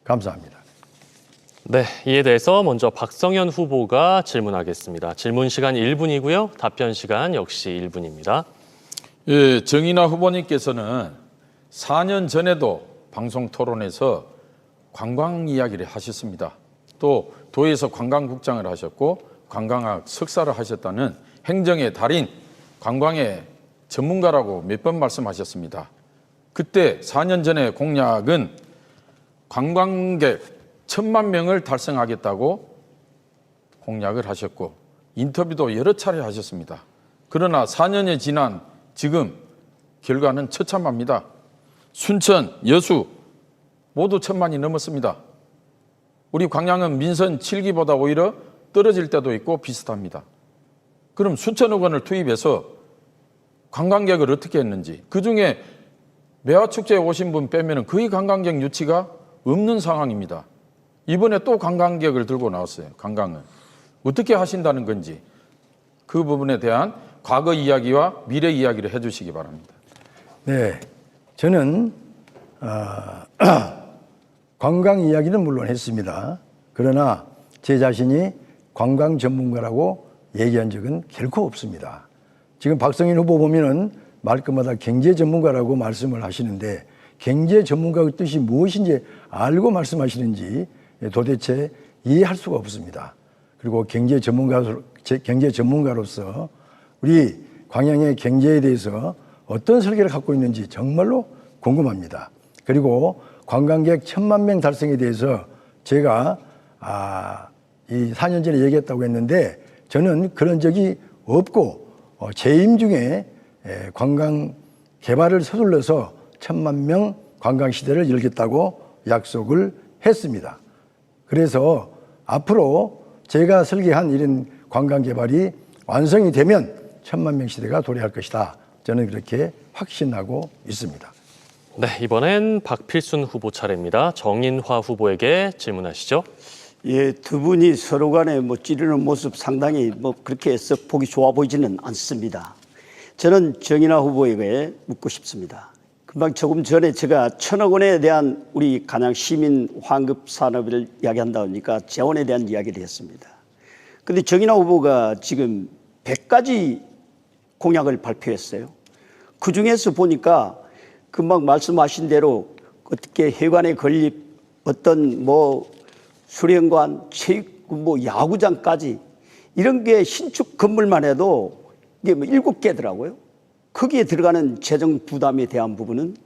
감사합니다. 네, 이에 대해서 먼저 박성현 후보가 질문하겠습니다. 질문 시간 1분이고요. 답변 시간 역시 1분입니다. 예, 정인화 후보님께서는 4년 전에도 방송 토론에서 관광 이야기를 하셨습니다. 또 도에서 관광국장을 하셨고 관광학 석사를 하셨다는 행정의 달인, 관광의 전문가라고 몇 번 말씀하셨습니다. 그때 4년 전에 공약은 관광객 1,000만 명을 달성하겠다고 공약을 하셨고 인터뷰도 여러 차례 하셨습니다. 그러나 4년이 지난 지금 결과는 처참합니다. 순천, 여수 모두 1,000만이 넘었습니다. 우리 광양은 민선 7기보다 오히려 떨어질 때도 있고 비슷합니다. 그럼 수천억 원을 투입해서 관광객을 어떻게 했는지, 그중에 매화축제에 오신 분 빼면 거의 관광객 유치가 없는 상황입니다. 이번에 또 관광객을 들고 나왔어요. 관광은 어떻게 하신다는 건지 그 부분에 대한 과거 이야기와 미래 이야기를 해주시기 바랍니다. 네, 저는 관광 이야기는 물론 했습니다. 그러나 제 자신이 관광 전문가라고 얘기한 적은 결코 없습니다. 지금 박성인 후보 보면은 말끝마다 경제 전문가라고 말씀을 하시는데 경제 전문가의 뜻이 무엇인지 알고 말씀하시는지 도대체 이해할 수가 없습니다. 그리고 경제 전문가로서 우리 광양의 경제에 대해서 어떤 설계를 갖고 있는지 정말로 궁금합니다. 그리고 관광객 1000만 명 달성에 대해서 제가 이 4년 전에 얘기했다고 했는데 저는 그런 적이 없고 재임 중에 관광 개발을 서둘러서 1000만 명 관광 시대를 열겠다고 약속을 했습니다. 그래서 앞으로 제가 설계한 이런 관광 개발이 완성이 되면 1000만 명 시대가 도래할 것이다. 저는 그렇게 확신하고 있습니다. 네, 이번엔 박필순 후보 차례입니다. 정인화 후보에게 질문하시죠. 예, 두 분이 서로 간에 찌르는 모습 상당히 그렇게 썩 보기 좋아 보이지는 않습니다. 저는 정인화 후보에게 묻고 싶습니다. 금방 조금 전에 제가 1000억 원에 대한 우리 간양 시민 환급 산업을 이야기한다 보니까 재원에 대한 이야기를 했습니다. 그런데 정인화 후보가 지금 100가지 공약을 발표했어요. 그 중에서 보니까 금방 말씀하신 대로 어떻게 해관의 건립, 어떤 수련관, 체육, 야구장까지 이런 게 신축 건물만 해도 이게 7개더라고요. 거기에 들어가는 재정 부담에 대한 부분은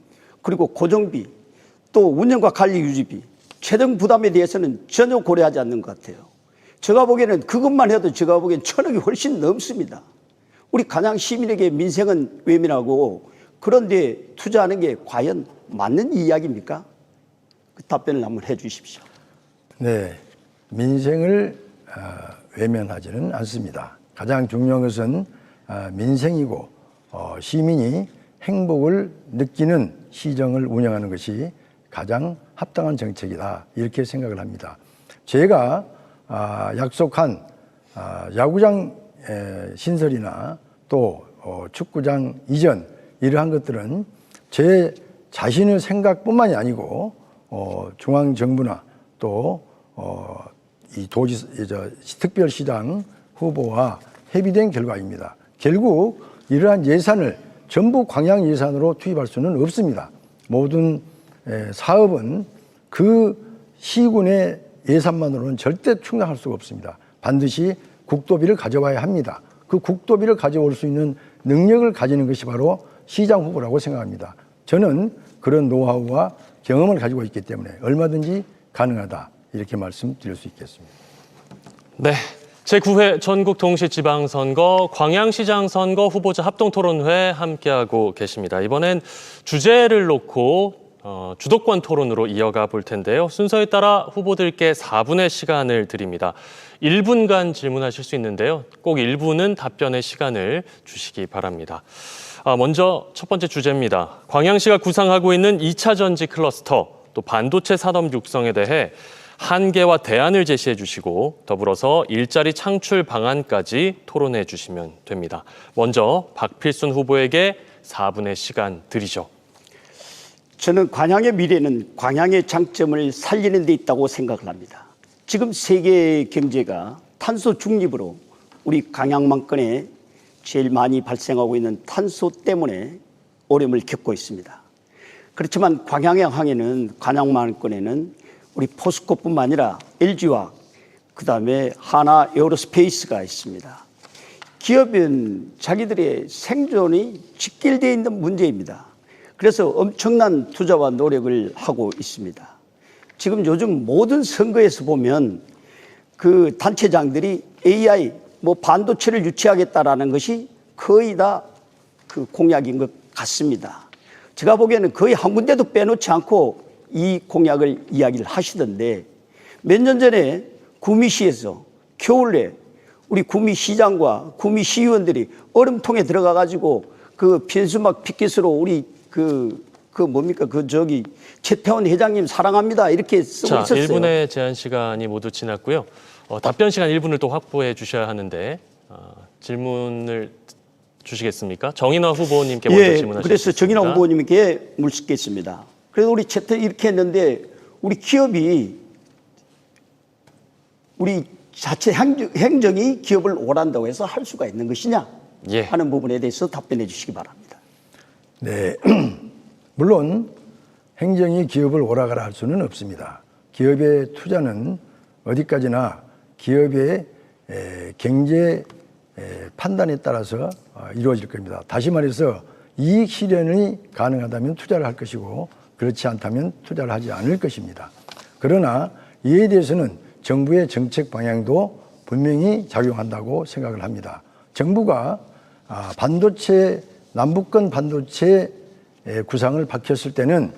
그리고 고정비, 또 운영과 관리 유지비, 재정 부담에 대해서는 전혀 고려하지 않는 것 같아요. 제가 보기에는 그것만 해도 제가 보기엔 1000억이 훨씬 넘습니다. 우리 간양 시민에게 민생은 외면하고 그런데 투자하는 게 과연 맞는 이야기입니까? 그 답변을 한번 해 주십시오. 네, 민생을 외면하지는 않습니다. 가장 중요한 것은 민생이고 시민이 행복을 느끼는 시정을 운영하는 것이 가장 합당한 정책이다 이렇게 생각을 합니다. 제가 약속한 야구장 신설이나 또 축구장 이전 이러한 것들은 제 자신의 생각뿐만이 아니고 중앙정부나 또 이 특별시장 후보와 협의된 결과입니다. 결국 이러한 예산을 전부 광양 예산으로 투입할 수는 없습니다. 모든 사업은 그 시군의 예산만으로는 절대 충당할 수가 없습니다. 반드시 국도비를 가져와야 합니다. 그 국도비를 가져올 수 있는 능력을 가지는 것이 바로 시장 후보라고 생각합니다. 저는 그런 노하우와 경험을 가지고 있기 때문에 얼마든지 가능하다 이렇게 말씀드릴 수 있겠습니다. 네, 제9회 전국동시지방선거 광양시장 선거 후보자 합동토론회 함께하고 계십니다. 이번엔 주제를 놓고 주도권 토론으로 이어가 볼 텐데요. 순서에 따라 후보들께 4분의 시간을 드립니다. 1분간 질문하실 수 있는데요. 꼭 1분은 답변의 시간을 주시기 바랍니다. 먼저 첫 번째 주제입니다. 광양시가 구상하고 있는 2차 전지 클러스터, 또 반도체 산업 육성에 대해 한계와 대안을 제시해 주시고 더불어서 일자리 창출 방안까지 토론해 주시면 됩니다. 먼저 박필순 후보에게 4분의 시간 드리죠. 저는 광양의 미래는 광양의 장점을 살리는 데 있다고 생각을 합니다. 지금 세계 경제가 탄소 중립으로 우리 광양만권에 제일 많이 발생하고 있는 탄소 때문에 어려움을 겪고 있습니다. 그렇지만 광양만권에는 우리 포스코뿐만 아니라 LG와 그다음에 하나 에어로스페이스가 있습니다. 기업은 자기들의 생존이 직결되어 있는 문제입니다. 그래서 엄청난 투자와 노력을 하고 있습니다. 지금 요즘 모든 선거에서 보면 그 단체장들이 AI, 반도체를 유치하겠다라는 것이 거의 다 그 공약인 것 같습니다. 제가 보기에는 거의 한 군데도 빼놓지 않고 이 공약을 이야기를 하시던데 몇 년 전에 구미시에서 겨울에 우리 구미시장과 구미시의원들이 얼음통에 들어가 가지고 그 변수막 피켓으로 우리 최태원 회장님 사랑합니다 이렇게 쓰고 있었어요. 1분의 제한 시간이 모두 지났고요. 답변 시간 1분을 또 확보해 주셔야 하는데 질문을 주시겠습니까? 정인화 후보님께 먼저 질문하시겠습니다. 그래서 정인화 후보님께 묻겠습니다. 그래서 우리 이렇게 했는데 우리 기업이 우리 자체 행정이 기업을 오란다고 해서 할 수가 있는 것이냐 하는 부분에 대해서 답변해 주시기 바랍니다. 네, 물론 행정이 기업을 오라가라 할 수는 없습니다. 기업의 투자는 어디까지나 기업의 경제 판단에 따라서 이루어질 겁니다. 다시 말해서 이익 실현이 가능하다면 투자를 할 것이고 그렇지 않다면 투자를 하지 않을 것입니다. 그러나 이에 대해서는 정부의 정책 방향도 분명히 작용한다고 생각을 합니다. 정부가 남북권 반도체 구상을 밝혔을 때는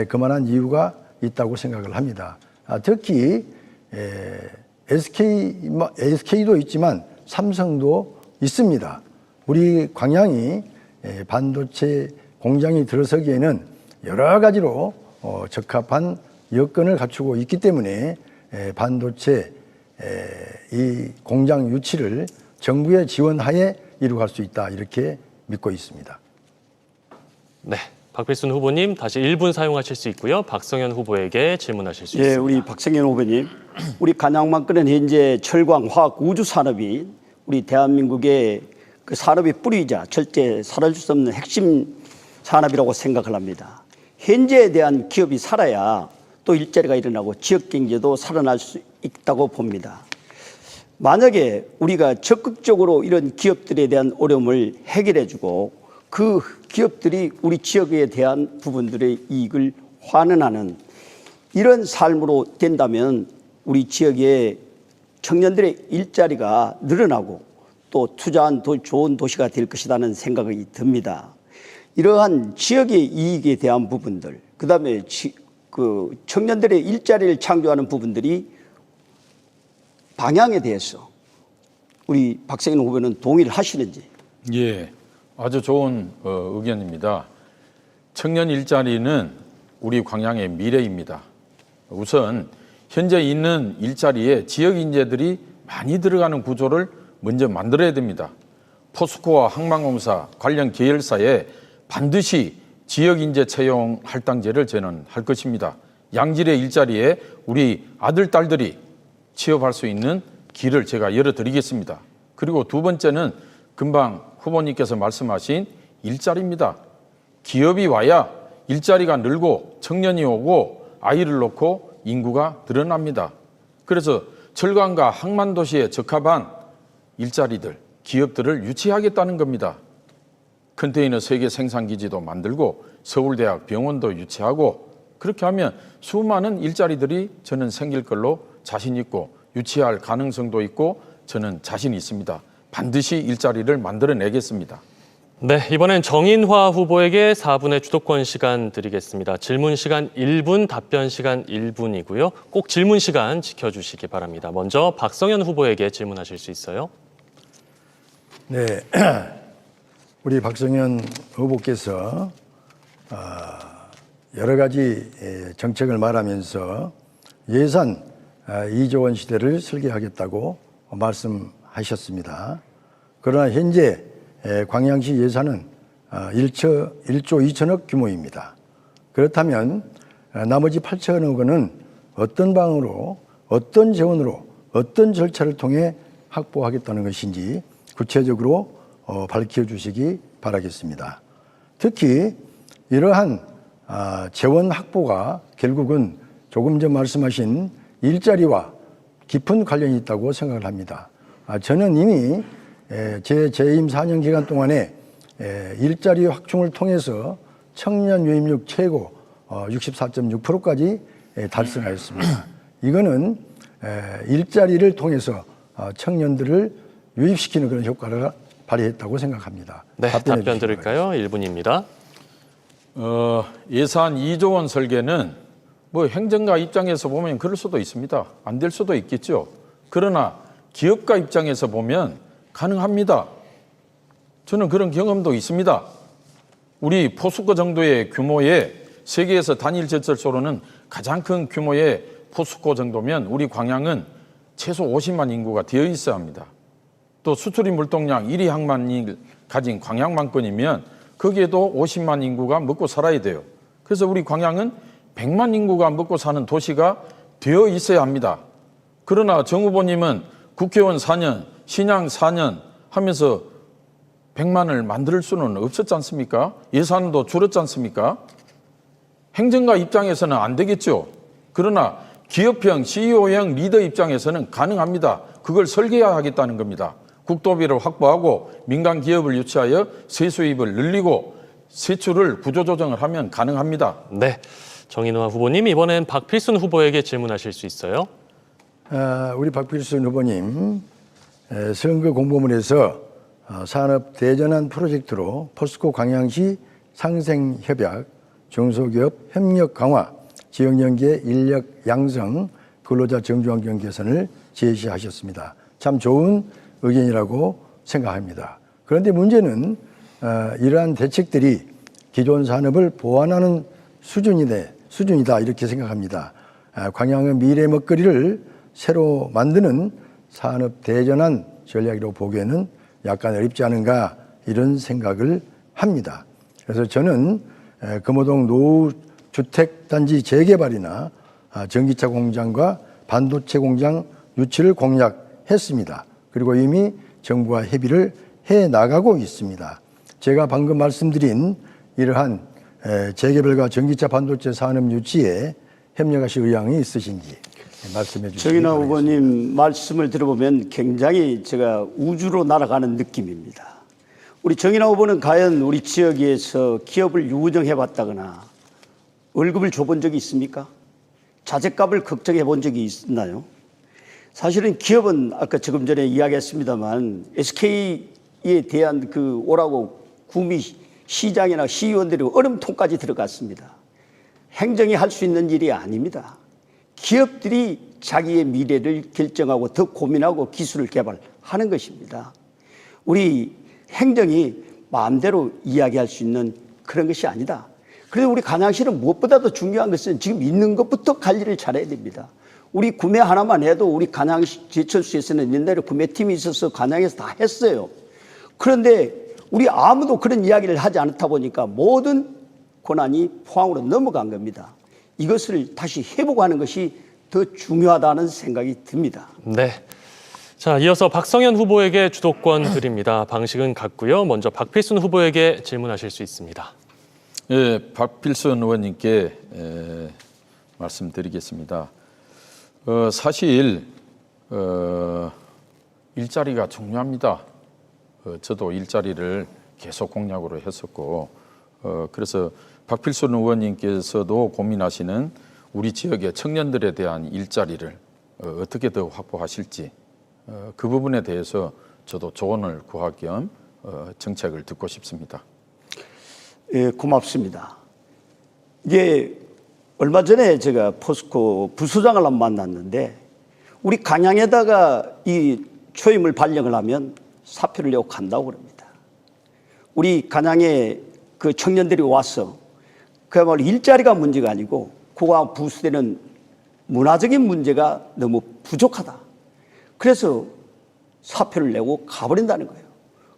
그만한 이유가 있다고 생각을 합니다. 특히 SK도 있지만 삼성도 있습니다. 우리 광양이 반도체 공장이 들어서기에는 여러 가지로 적합한 여건을 갖추고 있기 때문에 반도체 이 공장 유치를 정부의 지원하에 이루어갈 수 있다 이렇게 믿고 있습니다. 네, 박필순 후보님 다시 1분 사용하실 수 있고요. 박성현 후보에게 질문하실 수 있습니다. 우리 박성현 후보님, 우리 간양만권은 현재 철강, 화학, 우주 산업이 우리 대한민국의 그 산업의 뿌리이자 절대 사라질 수 없는 핵심 산업이라고 생각을 합니다. 현재에 대한 기업이 살아야 또 일자리가 일어나고 지역 경제도 살아날 수 있다고 봅니다. 만약에 우리가 적극적으로 이런 기업들에 대한 어려움을 해결해주고 그 기업들이 우리 지역에 대한 부분들의 이익을 환원하는 이런 삶으로 된다면 우리 지역의 청년들의 일자리가 늘어나고 또 투자한 더 좋은 도시가 될 것이라는 생각이 듭니다. 이러한 지역의 이익에 대한 부분들, 그다음에 그 청년들의 일자리를 창조하는 부분들이 방향에 대해서 우리 박성현 후보는 동의를 하시는지? 예, 아주 좋은 의견입니다. 청년 일자리는 우리 광양의 미래입니다. 우선 현재 있는 일자리에 지역 인재들이 많이 들어가는 구조를 먼저 만들어야 됩니다. 포스코와 항만공사 관련 계열사에 반드시 지역 인재 채용 할당제를 저는 할 것입니다. 양질의 일자리에 우리 아들, 딸들이 취업할 수 있는 길을 제가 열어드리겠습니다. 그리고 두 번째는 금방 후보님께서 말씀하신 일자리입니다. 기업이 와야 일자리가 늘고 청년이 오고 아이를 놓고 인구가 늘어납니다. 그래서 철강과 항만도시에 적합한 일자리들, 기업들을 유치하겠다는 겁니다. 컨테이너 세계 생산기지도 만들고 서울대학 병원도 유치하고 그렇게 하면 수많은 일자리들이 저는 생길 걸로 자신 있고 유치할 가능성도 있고 저는 자신 있습니다. 반드시 일자리를 만들어내겠습니다. 네, 이번엔 정인화 후보에게 4분의 주도권 시간 드리겠습니다. 질문 시간 1분, 답변 시간 1분이고요. 꼭 질문 시간 지켜주시기 바랍니다. 먼저 박성현 후보에게 질문하실 수 있어요. 네, 우리 박성현 후보께서 여러 가지 정책을 말하면서 예산 2조 원 시대를 설계하겠다고 말씀하셨습니다. 그러나 현재 광양시 예산은 1조 2천억 규모입니다. 그렇다면 나머지 8천억 원은 어떤 방으로, 어떤 재원으로, 어떤 절차를 통해 확보하겠다는 것인지 구체적으로 밝혀주시기 바라겠습니다. 특히 이러한 재원 확보가 결국은 조금 전 말씀하신 일자리와 깊은 관련이 있다고 생각을 합니다. 저는 이미 제 재임 4년 기간 동안에 일자리 확충을 통해서 청년 유입률 최고 64.6%까지 달성하였습니다. 이거는 일자리를 통해서 청년들을 유입시키는 그런 효과를 발휘했다고 생각합니다. 네, 답변 드릴까요? 1분입니다. 예산 2조 원 설계는 뭐 행정가 입장에서 보면 그럴 수도 있습니다. 안 될 수도 있겠죠. 그러나 기업가 입장에서 보면 가능합니다. 저는 그런 경험도 있습니다. 우리 포스코 정도의 규모의 세계에서 단일 제철소로는 가장 큰 규모의 포스코 정도면 우리 광양은 최소 50만 인구가 되어 있어야 합니다. 또 수출입 물동량 1위 항만을 가진 광양만권이면 거기에도 50만 인구가 먹고 살아야 돼요. 그래서 우리 광양은 100만 인구가 먹고 사는 도시가 되어 있어야 합니다. 그러나 정 후보님은 국회의원 4년, 신양 4년 하면서 100만을 만들 수는 없었지 않습니까? 예산도 줄었지 않습니까? 행정가 입장에서는 안 되겠죠. 그러나 기업형, CEO형 리더 입장에서는 가능합니다. 그걸 설계하겠다는 겁니다. 국도비를 확보하고 민간 기업을 유치하여 세수입을 늘리고 세출을 구조조정을 하면 가능합니다. 네, 정인화 후보님 이번엔 박필순 후보에게 질문하실 수 있어요. 우리 박필순 후보님, 선거 공보문에서 산업 대전환 프로젝트로 포스코 광양시 상생협약, 중소기업 협력 강화, 지역연계 인력 양성, 근로자 정주환경 개선을 제시하셨습니다. 참 좋은 의견이라고 생각합니다. 그런데 문제는 이러한 대책들이 기존 산업을 보완하는 수준이다 이렇게 생각합니다. 광양의 미래 먹거리를 새로 만드는 산업 대전환 전략이라고 보기에는 약간 어렵지 않은가 이런 생각을 합니다. 그래서 저는 금호동 노후주택단지 재개발이나 전기차 공장과 반도체 공장 유치를 공약했습니다. 그리고 이미 정부와 협의를 해나가고 있습니다. 제가 방금 말씀드린 이러한 재개발과 전기차 반도체 산업 유치에 협력하실 의향이 있으신지 말씀해 주시기 정인화 바라겠습니다. 후보님 말씀을 들어보면 굉장히 제가 우주로 날아가는 느낌입니다. 우리 정인화 후보는 과연 우리 지역에서 기업을 유운영해 봤다거나 월급을 줘본 적이 있습니까? 자재값을 걱정해 본 적이 있나요? 사실은 기업은 아까 조금 전에 이야기했습니다만 SK에 대한 그 오라고 구미 시장이나 시의원들이 얼음통까지 들어갔습니다. 행정이 할 수 있는 일이 아닙니다. 기업들이 자기의 미래를 결정하고 더 고민하고 기술을 개발하는 것입니다. 우리 행정이 마음대로 이야기할 수 있는 그런 것이 아니다. 그래서 우리 간양시는 무엇보다도 중요한 것은 지금 있는 것부터 관리를 잘해야 됩니다. 우리 구매 하나만 해도 우리 간양시 제철소에서는 옛날에 구매팀이 있어서 간양에서 다 했어요. 그런데 우리 아무도 그런 이야기를 하지 않다 보니까 모든 권한이 포항으로 넘어간 겁니다. 이것을 다시 회복하는 것이 더 중요하다는 생각이 듭니다. 네. 자, 이어서 박성현 후보에게 주도권 드립니다. 방식은 같고요. 먼저 박필순 후보에게 질문하실 수 있습니다. 예, 박필순 의원님께 말씀드리겠습니다. 사실 일자리가 중요합니다. 저도 일자리를 계속 공약으로 했었고 그래서 박필순 의원님께서도 고민하시는 우리 지역의 청년들에 대한 일자리를 어떻게 더 확보하실지 그 부분에 대해서 저도 조언을 구할 겸 정책을 듣고 싶습니다. 예, 고맙습니다. 이게 얼마 전에 제가 포스코 부소장을 한번 만났는데 우리 간양에다가 이 초임을 발령을 하면 사표를 내고 간다고 그럽니다. 우리 간양에 그 청년들이 와서 그야말로 일자리가 문제가 아니고 그와 부수되는 문화적인 문제가 너무 부족하다. 그래서 사표를 내고 가버린다는 거예요.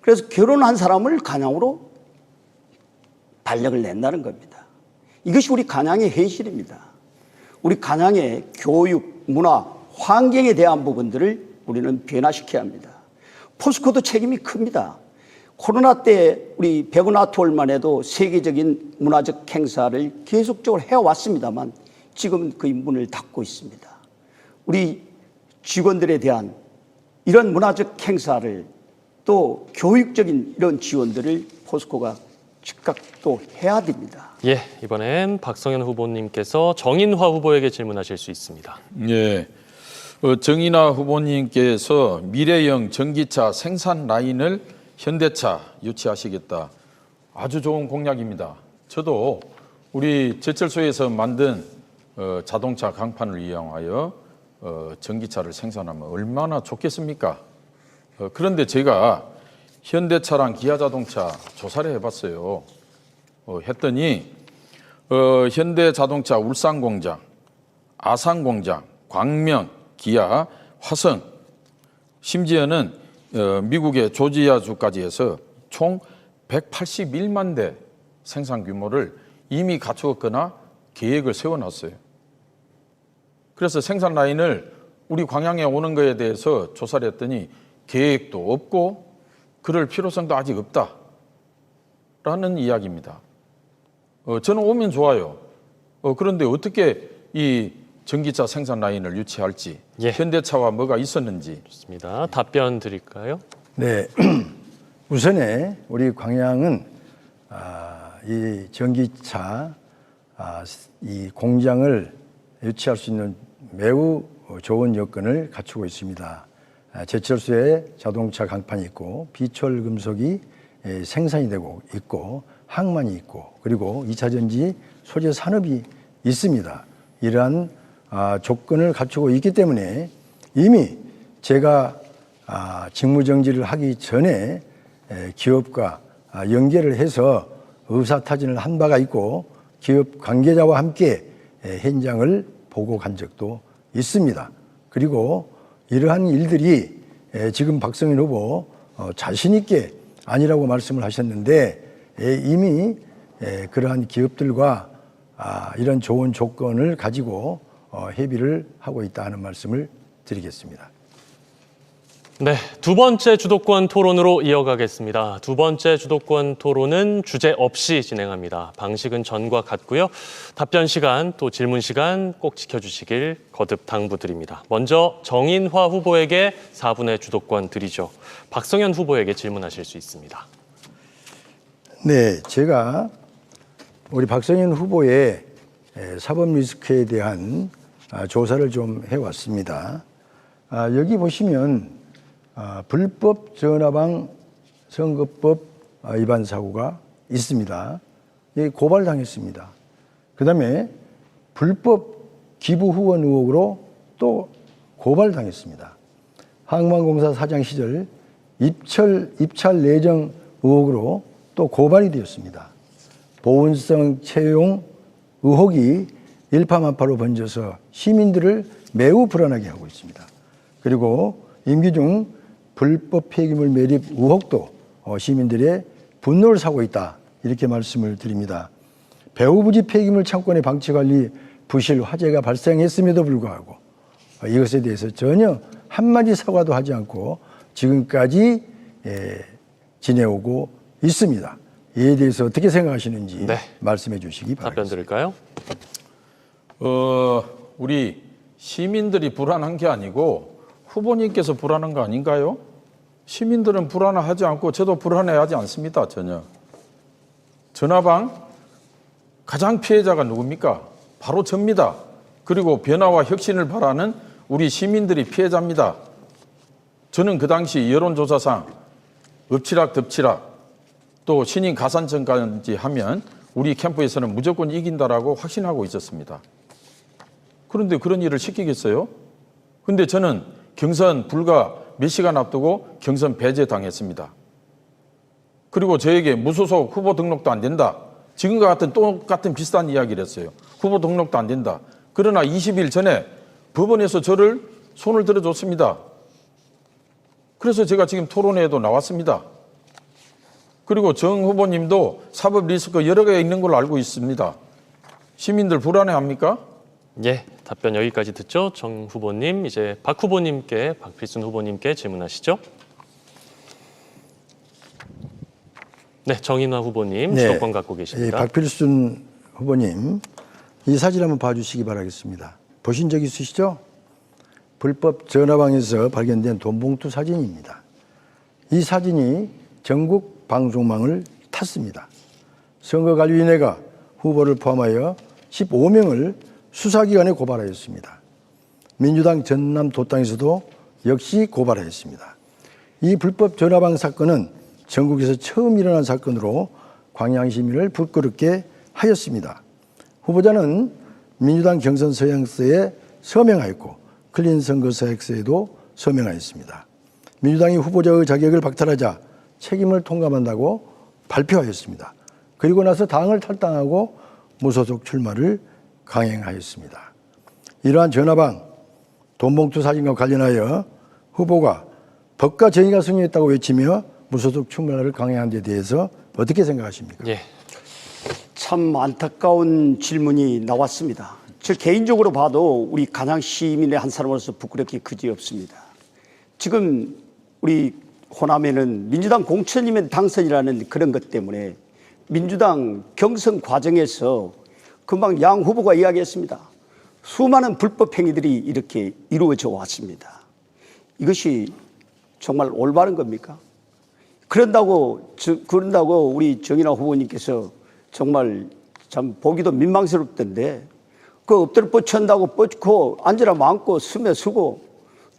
그래서 결혼한 사람을 간양으로 발령을 낸다는 겁니다. 이것이 우리 간양의 현실입니다. 우리 간양의 교육, 문화, 환경에 대한 부분들을 우리는 변화시켜야 합니다. 포스코도 책임이 큽니다. 코로나 때 우리 백운아트홀만 해도 세계적인 문화적 행사를 계속적으로 해왔습니다만 지금은 거의 문을 닫고 있습니다. 우리 직원들에 대한 이런 문화적 행사를 또 교육적인 이런 지원들을 포스코가 즉각 또 해야 됩니다. 예, 이번엔 박성현 후보님께서 정인화 후보에게 질문하실 수 있습니다. 예, 정인화 후보님께서 미래형 전기차 생산 라인을 현대차 유치하시겠다. 아주 좋은 공약입니다. 저도 우리 제철소에서 만든 자동차 강판을 이용하여 전기차를 생산하면 얼마나 좋겠습니까? 그런데 제가 현대차랑 기아자동차 조사를 해봤어요. 했더니 현대자동차 울산공장, 아산공장, 광명, 기아, 화성, 심지어는 미국의 조지아주까지 해서 총 181만 대 생산 규모를 이미 갖추었거나 계획을 세워놨어요. 그래서 생산 라인을 우리 광양에 오는 거에 대해서 조사를 했더니 계획도 없고 그럴 필요성도 아직 없다라는 이야기입니다. 저는 오면 좋아요. 그런데 어떻게 이 전기차 생산 라인을 유치할지, 예. 현대차와 뭐가 있었는지. 좋습니다. 답변 드릴까요? 네, 우선에 우리 광양은 이 전기차 이 공장을 유치할 수 있는 매우 좋은 여건을 갖추고 있습니다. 제철소에 자동차 강판이 있고 비철 금속이 생산이 되고 있고 항만이 있고 그리고 2차 전지 소재 산업이 있습니다. 이러한 조건을 갖추고 있기 때문에 이미 제가 직무정지를 하기 전에 기업과 연계를 해서 의사타진을 한 바가 있고 기업 관계자와 함께 현장을 보고 간 적도 있습니다. 그리고 이러한 일들이 지금 박성현 후보 자신 있게 아니라고 말씀을 하셨는데 이미 그러한 기업들과 이런 좋은 조건을 가지고 협의를 하고 있다는 말씀을 드리겠습니다. 네, 두 번째 주도권 토론으로 이어가겠습니다. 두 번째 주도권 토론은 주제 없이 진행합니다. 방식은 전과 같고요. 답변 시간 또 질문 시간 꼭 지켜주시길 거듭 당부드립니다. 먼저 정인화 후보에게 4분의 주도권 드리죠. 박성현 후보에게 질문하실 수 있습니다. 네, 제가 우리 박성현 후보의 사법 리스크에 대한 조사를 좀 해왔습니다. 여기 보시면 불법 전화방 선거법 위반 사고가 있습니다. 고발당했습니다. 그다음에 불법 기부 후원 의혹으로 또 고발당했습니다. 항만공사 사장 시절 입찰 내정 의혹으로 또 고발이 되었습니다. 보훈성 채용 의혹이 일파만파로 번져서 시민들을 매우 불안하게 하고 있습니다. 그리고 임기 중 불법 폐기물 매립 의혹도 시민들의 분노를 사고 있다 이렇게 말씀을 드립니다. 배후부지 폐기물 창고내 방치관리 부실 화재가 발생했음에도 불구하고 이것에 대해서 전혀 한마디 사과도 하지 않고 지금까지 지내오고 있습니다. 이에 대해서 어떻게 생각하시는지 네. 말씀해 주시기 바랍니다. 답변 드릴까요? 우리 시민들이 불안한 게 아니고 후보님께서 불안한 거 아닌가요? 시민들은 불안하지 않고 저도 불안해하지 않습니다. 전혀. 전화방 가장 피해자가 누굽니까? 바로 접니다. 그리고 변화와 혁신을 바라는 우리 시민들이 피해자입니다. 저는 그 당시 여론조사상 엎치락 덮치락 또 신인 가산점까지 하면 우리 캠프에서는 무조건 이긴다라고 확신하고 있었습니다. 그런데 그런 일을 시키겠어요? 근데 저는 경선 불과 몇 시간 앞두고 경선 배제당했습니다. 그리고 저에게 무소속 후보 등록도 안 된다. 지금과 같은 똑같은 비슷한 이야기를 했어요. 후보 등록도 안 된다. 그러나 20일 전에 법원에서 저를 손을 들어줬습니다. 그래서 제가 지금 토론회에도 나왔습니다. 그리고 정 후보님도 사법 리스크 여러 개 있는 걸로 알고 있습니다. 시민들 불안해합니까? 예, 답변 여기까지 듣죠. 정 후보님, 이제 박 후보님께, 박필순 후보님께 질문하시죠. 네, 정인화 후보님 주도권 갖고 계십니다. 박필순 후보님, 이 사진 한번 봐주시기 바라겠습니다. 보신 적 있으시죠? 불법 전화방에서 발견된 돈봉투 사진입니다. 이 사진이 전국 방송망을 탔습니다. 선거관리위원회가 후보를 포함하여 15명을 수사기관에 고발하였습니다. 민주당 전남 도당에서도 역시 고발하였습니다. 이 불법 전화방 사건은 전국에서 처음 일어난 사건으로 광양 시민을 부끄럽게 하였습니다. 후보자는 민주당 경선 서약서에 서명하였고 클린 선거 서약서에도 서명하였습니다. 민주당이 후보자의 자격을 박탈하자 책임을 통감한다고 발표하였습니다. 그리고 나서 당을 탈당하고 무소속 출마를 강행하였습니다. 이러한 전화방, 돈봉투 사진과 관련하여 후보가 법과 정의가 승리했다고 외치며 무소속 출마를 강행한 데 대해서 어떻게 생각하십니까? 예, 참 안타까운 질문이 나왔습니다. 저 개인적으로 봐도 우리 간양 시민의 한 사람으로서 부끄럽기 그지없습니다. 지금 우리 호남에는 민주당 공천이면 당선이라는 그런 것 때문에 민주당 경선 과정에서 금방 양 후보가 이야기했습니다. 수많은 불법 행위들이 이렇게 이루어져 왔습니다. 이것이 정말 올바른 겁니까? 그런다고 우리 정인화 후보님께서 정말 참 보기도 민망스럽던데 그 엎드려 뻗친다고 뻗고 앉으라면 앉고 서면 서고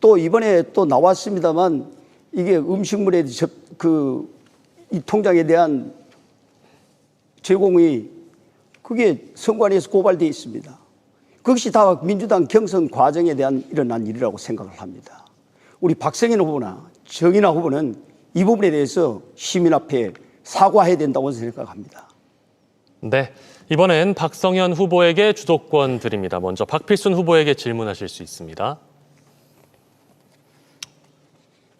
또 이번에 또 나왔습니다만 이게 음식물에 이 통장에 대한 제공이 그게 선관위에서 고발되어 있습니다. 그것이 다 민주당 경선 과정에 대한 일어난 일이라고 생각을 합니다. 우리 박성현 후보나 정인화 후보는 이 부분에 대해서 시민 앞에 사과해야 된다고 생각합니다. 네, 이번엔 박성현 후보에게 주도권 드립니다. 먼저 박필순 후보에게 질문하실 수 있습니다.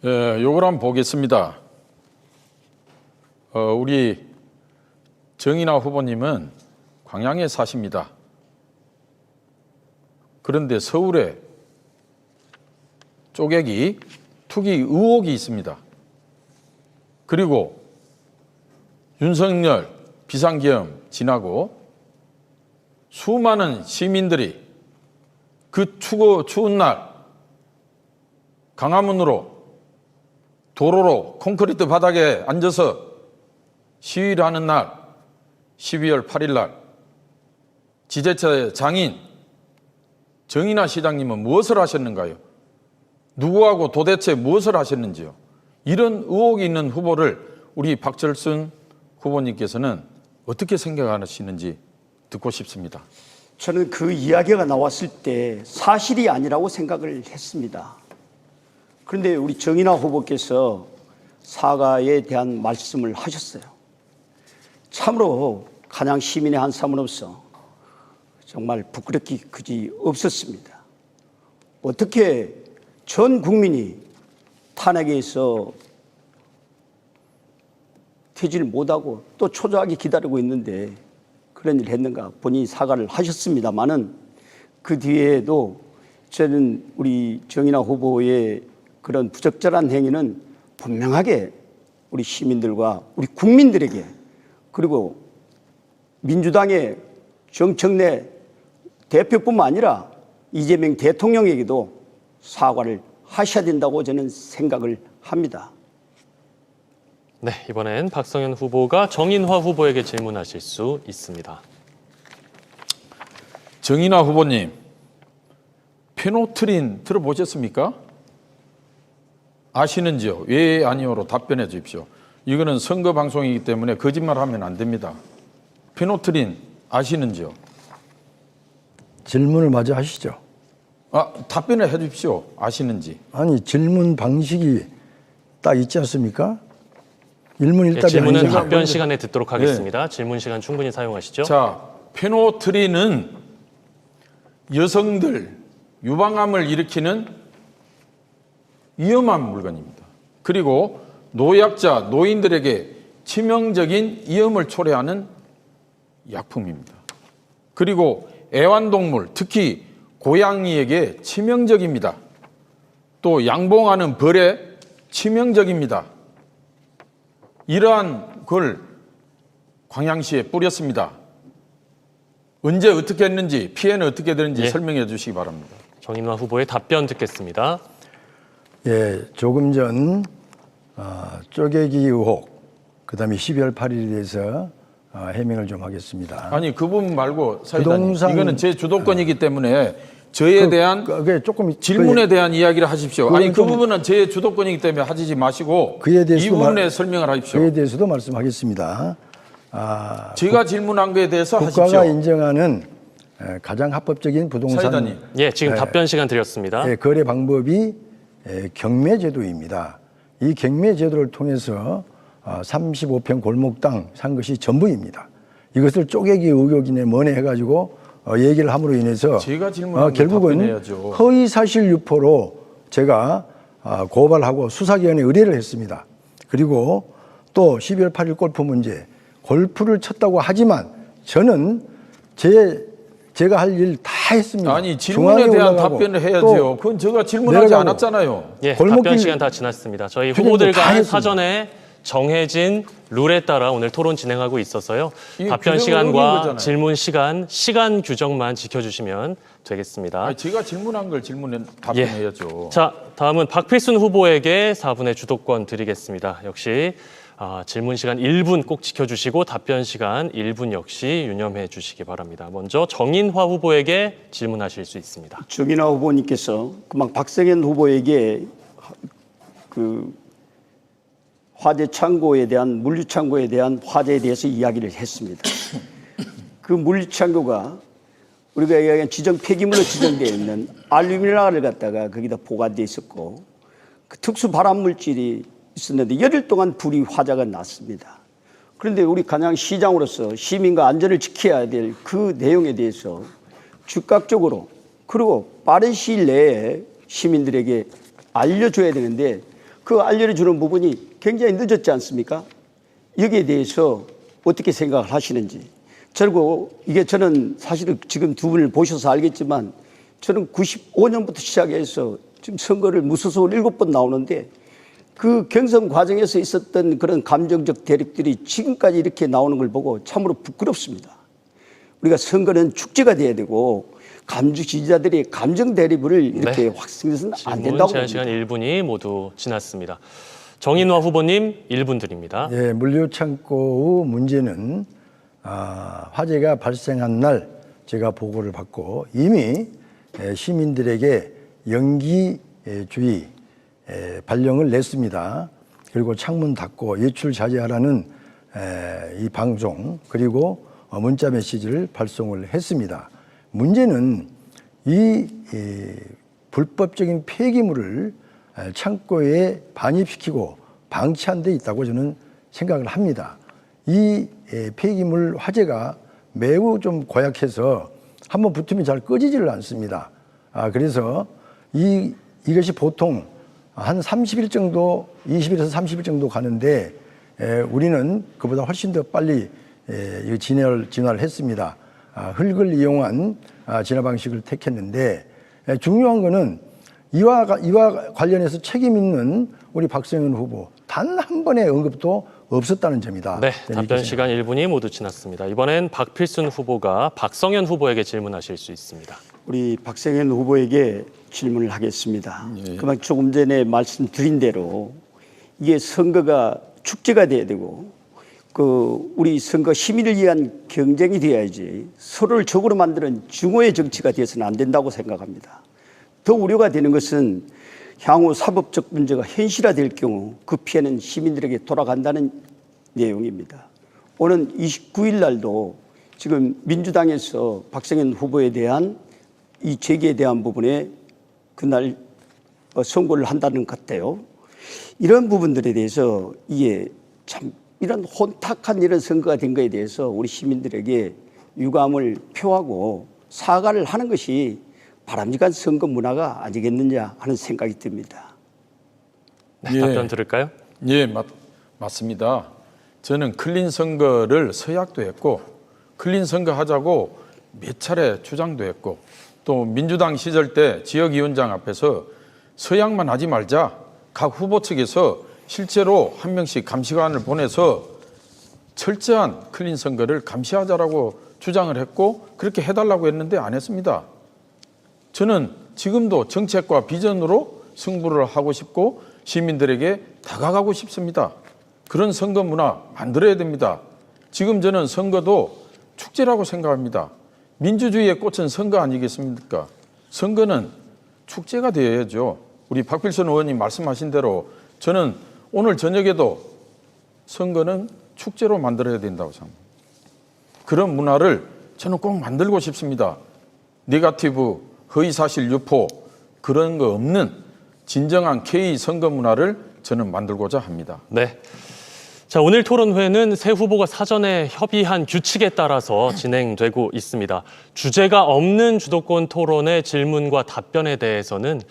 예, 요걸 한번 보겠습니다. 우리 정인화 후보님은 광양에 사십니다. 그런데 서울에 쪼개기, 투기 의혹이 있습니다. 그리고 윤석열 비상계엄 지나고 수많은 시민들이 그 추운 날 광화문으로 도로로 콘크리트 바닥에 앉아서 시위를 하는 날 12월 8일 날 지자체 장인 정인화 시장님은 무엇을 하셨는가요? 누구하고 도대체 무엇을 하셨는지요? 이런 의혹이 있는 후보를 우리 박철순 후보님께서는 어떻게 생각하시는지 듣고 싶습니다. 저는 그 이야기가 나왔을 때 사실이 아니라고 생각을 했습니다. 그런데 우리 정인화 후보께서 사과에 대한 말씀을 하셨어요. 참으로 간양 시민의 한 사람으로서 정말 부끄럽기 그지 없었습니다. 어떻게 전 국민이 탄핵에서 퇴진을 못하고 또 초조하게 기다리고 있는데 그런 일을 했는가 본인이 사과를 하셨습니다마는 그 뒤에도 저는 우리 정인화 후보의 그런 부적절한 행위는 분명하게 우리 시민들과 우리 국민들에게 그리고 민주당의 정청래 대표뿐만 아니라 이재명 대통령에게도 사과를 하셔야 된다고 저는 생각을 합니다. 네, 이번엔 박성현 후보가 정인화 후보에게 질문하실 수 있습니다. 정인화 후보님, 페노트린 들어보셨습니까? 아시는지요? 왜 아니오로 답변해 주십시오. 이거는 선거 방송이기 때문에 거짓말하면 안 됩니다. 페노트린 아시는지요? 질문을 마저 하시죠. 답변을 해 주십시오. 아시는지. 아니 질문 방식이 딱 있지 않습니까? 일문일답이 질문은 아니잖아요. 답변 시간에 듣도록 하겠습니다. 질문 시간 충분히 사용하시죠. 자, 페노트린은 여성들 유방암을 일으키는 위험한 물건입니다. 그리고 노약자, 노인들에게 치명적인 위험을 초래하는 약품입니다. 그리고 애완동물, 특히 고양이에게 치명적입니다. 또 양봉하는 벌에 치명적입니다. 이러한 걸 광양시에 뿌렸습니다. 언제 어떻게 했는지, 피해는 어떻게 되는지 설명해 주시기 바랍니다. 정인화 후보의 답변 듣겠습니다. 예, 조금 전 쪼개기 의혹, 그다음에 12월 8일에 대해서 해명을 좀 하겠습니다. 아니 그 부분 말고 사회자님, 부동산- 이거는 제 주도권이기 때문에 저에 대한 그게 조금 질문에 대한 이야기를 하십시오. 그건 아니 그 좀- 부분은 제 주도권이기 때문에 하지 마시고 그에 대해서도 이 부분에 설명을 하십시오. 그에 대해서도 말씀하겠습니다. 제가 질문한 거에 대해서 국가가 하십시오. 인정하는 가장 합법적인 부동산 사회자님. 예, 지금 답변 시간 드렸습니다. 거래 방법이 경매제도입니다. 이 경매제도를 통해서 35평 골목당 산 것이 전부입니다. 이것을 쪼개기 의혹이네 뭐네 해가지고 얘기를 함으로 인해서 제가 질문한 거 결국은 답변해야죠. 허위사실 유포로 제가 고발하고 수사기관에 의뢰를 했습니다. 그리고 또 12월 8일 골프 문제, 골프를 쳤다고 하지만 저는 제가 할 일 다 했습니다. 아니 질문에 중앙에 대한 올라가고 답변을 해야죠. 또 그건 제가 질문하지 내려가고 않았잖아요. 예, 골목길 답변 시간 다 지났습니다. 저희 휴전도 다 후보들과 했습니다. 사전에 정해진 룰에 따라 오늘 토론 진행하고 있어서요. 이게 답변 규정을 어긴 시간과 거잖아요. 질문 시간 규정만 지켜주시면 되겠습니다. 아니, 제가 질문한 걸 답변해야죠. 자, 다음은 박필순 후보에게 4분의 주도권 드리겠습니다. 역시 질문 시간 1분 꼭 지켜주시고 답변 시간 1분 역시 유념해 주시기 바랍니다. 먼저 정인화 후보에게 질문하실 수 있습니다. 정인화 후보님께서 금방 박성현 후보에게 그 화재 창고에 대한 물류 창고에 대한 화재에 대해서 이야기를 했습니다. 그 물류 창고가 우리가 얘기하는 지정 폐기물로 지정되어 있는 알루미늄을 갖다가 거기다 보관되어 있었고 그 특수 발암 물질이 있었는데 열흘 동안 불이 화재가 났습니다. 그런데 우리 간양시장으로서 시민과 안전을 지켜야 될 그 내용에 대해서 즉각적으로 그리고 빠른 시일 내에 시민들에게 알려줘야 되는데 그 알려주는 부분이 굉장히 늦었지 않습니까? 여기에 대해서 어떻게 생각을 하시는지. 그리고 이게 저는 사실은 지금 두 분을 보셔서 알겠지만 저는 95년부터 시작해서 지금 선거를 무소속으로 7번 나오는데 그 경선 과정에서 있었던 그런 감정적 대립들이 지금까지 이렇게 나오는 걸 보고 참으로 부끄럽습니다. 우리가 선거는 축제가 돼야 되고 감정 지지자들이 감정 대립을 이렇게 확산해서는 안 질문 된다고 제한 봅니다. 시간 1분이 모두 지났습니다. 정인화 후보님 1분 드립니다. 예, 물류 창고의 문제는 화재가 발생한 날 제가 보고를 받고 이미 시민들에게 연기주의 발령을 냈습니다. 그리고 창문 닫고 외출 자제하라는 이 방송 그리고 문자 메시지를 발송을 했습니다. 문제는 이 불법적인 폐기물을 창고에 반입시키고 방치한 데 있다고 저는 생각을 합니다. 이 폐기물 화재가 매우 좀 고약해서 한번 붙으면 잘 꺼지지를 않습니다. 그래서 이것이 보통 한 30일 정도, 20일에서 30일 정도 가는데 우리는 그보다 훨씬 더 빨리 진화를 했습니다. 흙을 이용한 진화 방식을 택했는데 중요한 거는 이와 관련해서 책임 있는 우리 박성현 후보 단 한 번의 언급도 없었다는 점이다. 네, 답변 시간 1분이 모두 지났습니다. 이번엔 박필순 후보가 박성현 후보에게 질문하실 수 있습니다. 우리 박성현 후보에게 질문을 하겠습니다. 그만 조금 전에 말씀드린 대로 이게 선거가 축제가 돼야 되고 그 우리 선거 시민을 위한 경쟁이 되어야지 서로를 적으로 만드는 증오의 정치가 되어서는 안 된다고 생각합니다. 더 우려가 되는 것은 향후 사법적 문제가 현실화될 경우 그 피해는 시민들에게 돌아간다는 내용입니다. 오는 29일 날도 지금 민주당에서 박성현 후보에 대한 이 제기에 대한 부분에 그날 선고를 한다는 것 같아요. 이런 부분들에 대해서 이게 참 이런 혼탁한 이런 선거가 된 것에 대해서 우리 시민들에게 유감을 표하고 사과를 하는 것이 바람직한 선거 문화가 아니겠느냐 하는 생각이 듭니다. 네, 답변 들을까요? 예, 맞습니다. 저는 클린 선거를 서약도 했고 클린 선거 하자고 몇 차례 주장도 했고 또 민주당 시절 때 지역위원장 앞에서 서약만 하지 말자 각 후보 측에서 실제로 한 명씩 감시관을 보내서 철저한 클린 선거를 감시하자라고 주장을 했고 그렇게 해달라고 했는데 안 했습니다. 저는 지금도 정책과 비전으로 승부를 하고 싶고 시민들에게 다가가고 싶습니다. 그런 선거 문화 만들어야 됩니다. 지금 저는 선거도 축제라고 생각합니다. 민주주의의 꽃은 선거 아니겠습니까? 선거는 축제가 되어야죠. 우리 박필순 의원님 말씀하신 대로 저는 오늘 저녁에도 선거는 축제로 만들어야 된다고 생각합니다. 그런 문화를 저는 꼭 만들고 싶습니다. 네거티브, 허위사실 유포 그런 거 없는 진정한 K 선거 문화를 저는 만들고자 합니다. 네. 자, 오늘 토론회는 새 후보가 사전에 협의한 규칙에 따라서 진행되고 있습니다. 주제가 없는 주도권 토론의 질문과 답변에 대해서는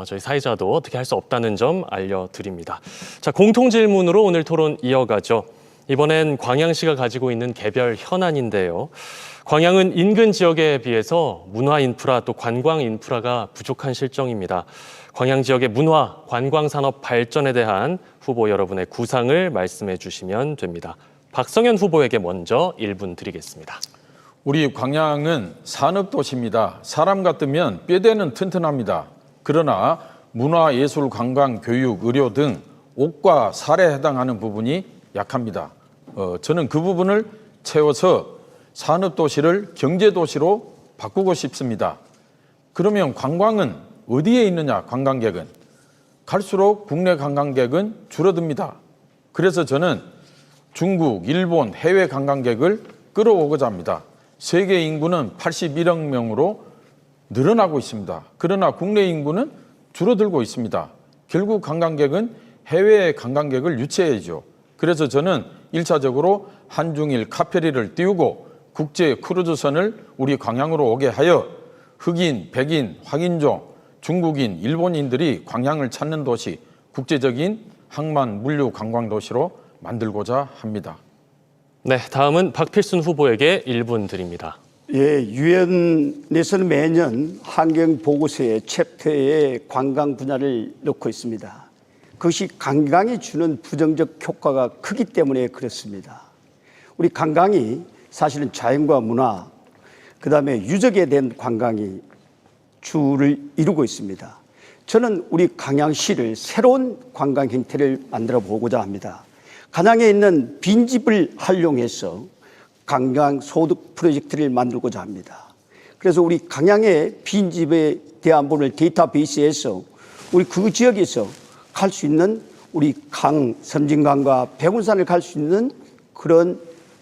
저희 사회자도 어떻게 할 수 없다는 점 알려드립니다. 자, 공통 질문으로 오늘 토론 이어가죠. 이번엔 광양시가 가지고 있는 개별 현안인데요. 광양은 인근 지역에 비해서 문화 인프라 또 관광 인프라가 부족한 실정입니다. 광양 지역의 문화, 관광 산업 발전에 대한 후보 여러분의 구상을 말씀해 주시면 됩니다. 박성현 후보에게 먼저 1분 드리겠습니다. 우리 광양은 산업도시입니다. 사람 같으면 뼈대는 튼튼합니다. 그러나 문화, 예술, 관광, 교육, 의료 등 옥과 살에 해당하는 부분이 약합니다. 저는 그 부분을 채워서 산업도시를 경제도시로 바꾸고 싶습니다. 그러면 관광은 어디에 있느냐, 관광객은? 갈수록 국내 관광객은 줄어듭니다. 그래서 저는 중국, 일본, 해외 관광객을 끌어오고자 합니다. 세계 인구는 81억 명으로 늘어나고 있습니다. 그러나 국내 인구는 줄어들고 있습니다. 결국 관광객은 해외 관광객을 유치해야죠. 그래서 저는 1차적으로 한중일 카페리를 띄우고 국제 크루즈선을 우리 광양으로 오게 하여 흑인, 백인, 화인종, 중국인, 일본인들이 광양을 찾는 도시, 국제적인 항만 물류 관광 도시로 만들고자 합니다. 네, 다음은 박필순 후보에게 1분 드립니다. 예, 유엔에서는 매년 환경 보고서의 챕터에 관광 분야를 넣고 있습니다. 그것이 관광이 주는 부정적 효과가 크기 때문에 그렇습니다. 우리 관광이 사실은 자연과 문화, 그다음에 유적에 대한 관광이 주를 이루고 있습니다. 저는 우리 광양시를 새로운 관광 형태를 만들어 보고자 합니다. 간양에 있는 빈집을 활용해서 관광 소득 프로젝트를 만들고자 합니다. 그래서 우리 광양의 빈집에 대한 부분을 데이터베이스에서 우리 그 지역에서 갈 수 있는 우리 섬진강과 백운산을 갈 수 있는 그런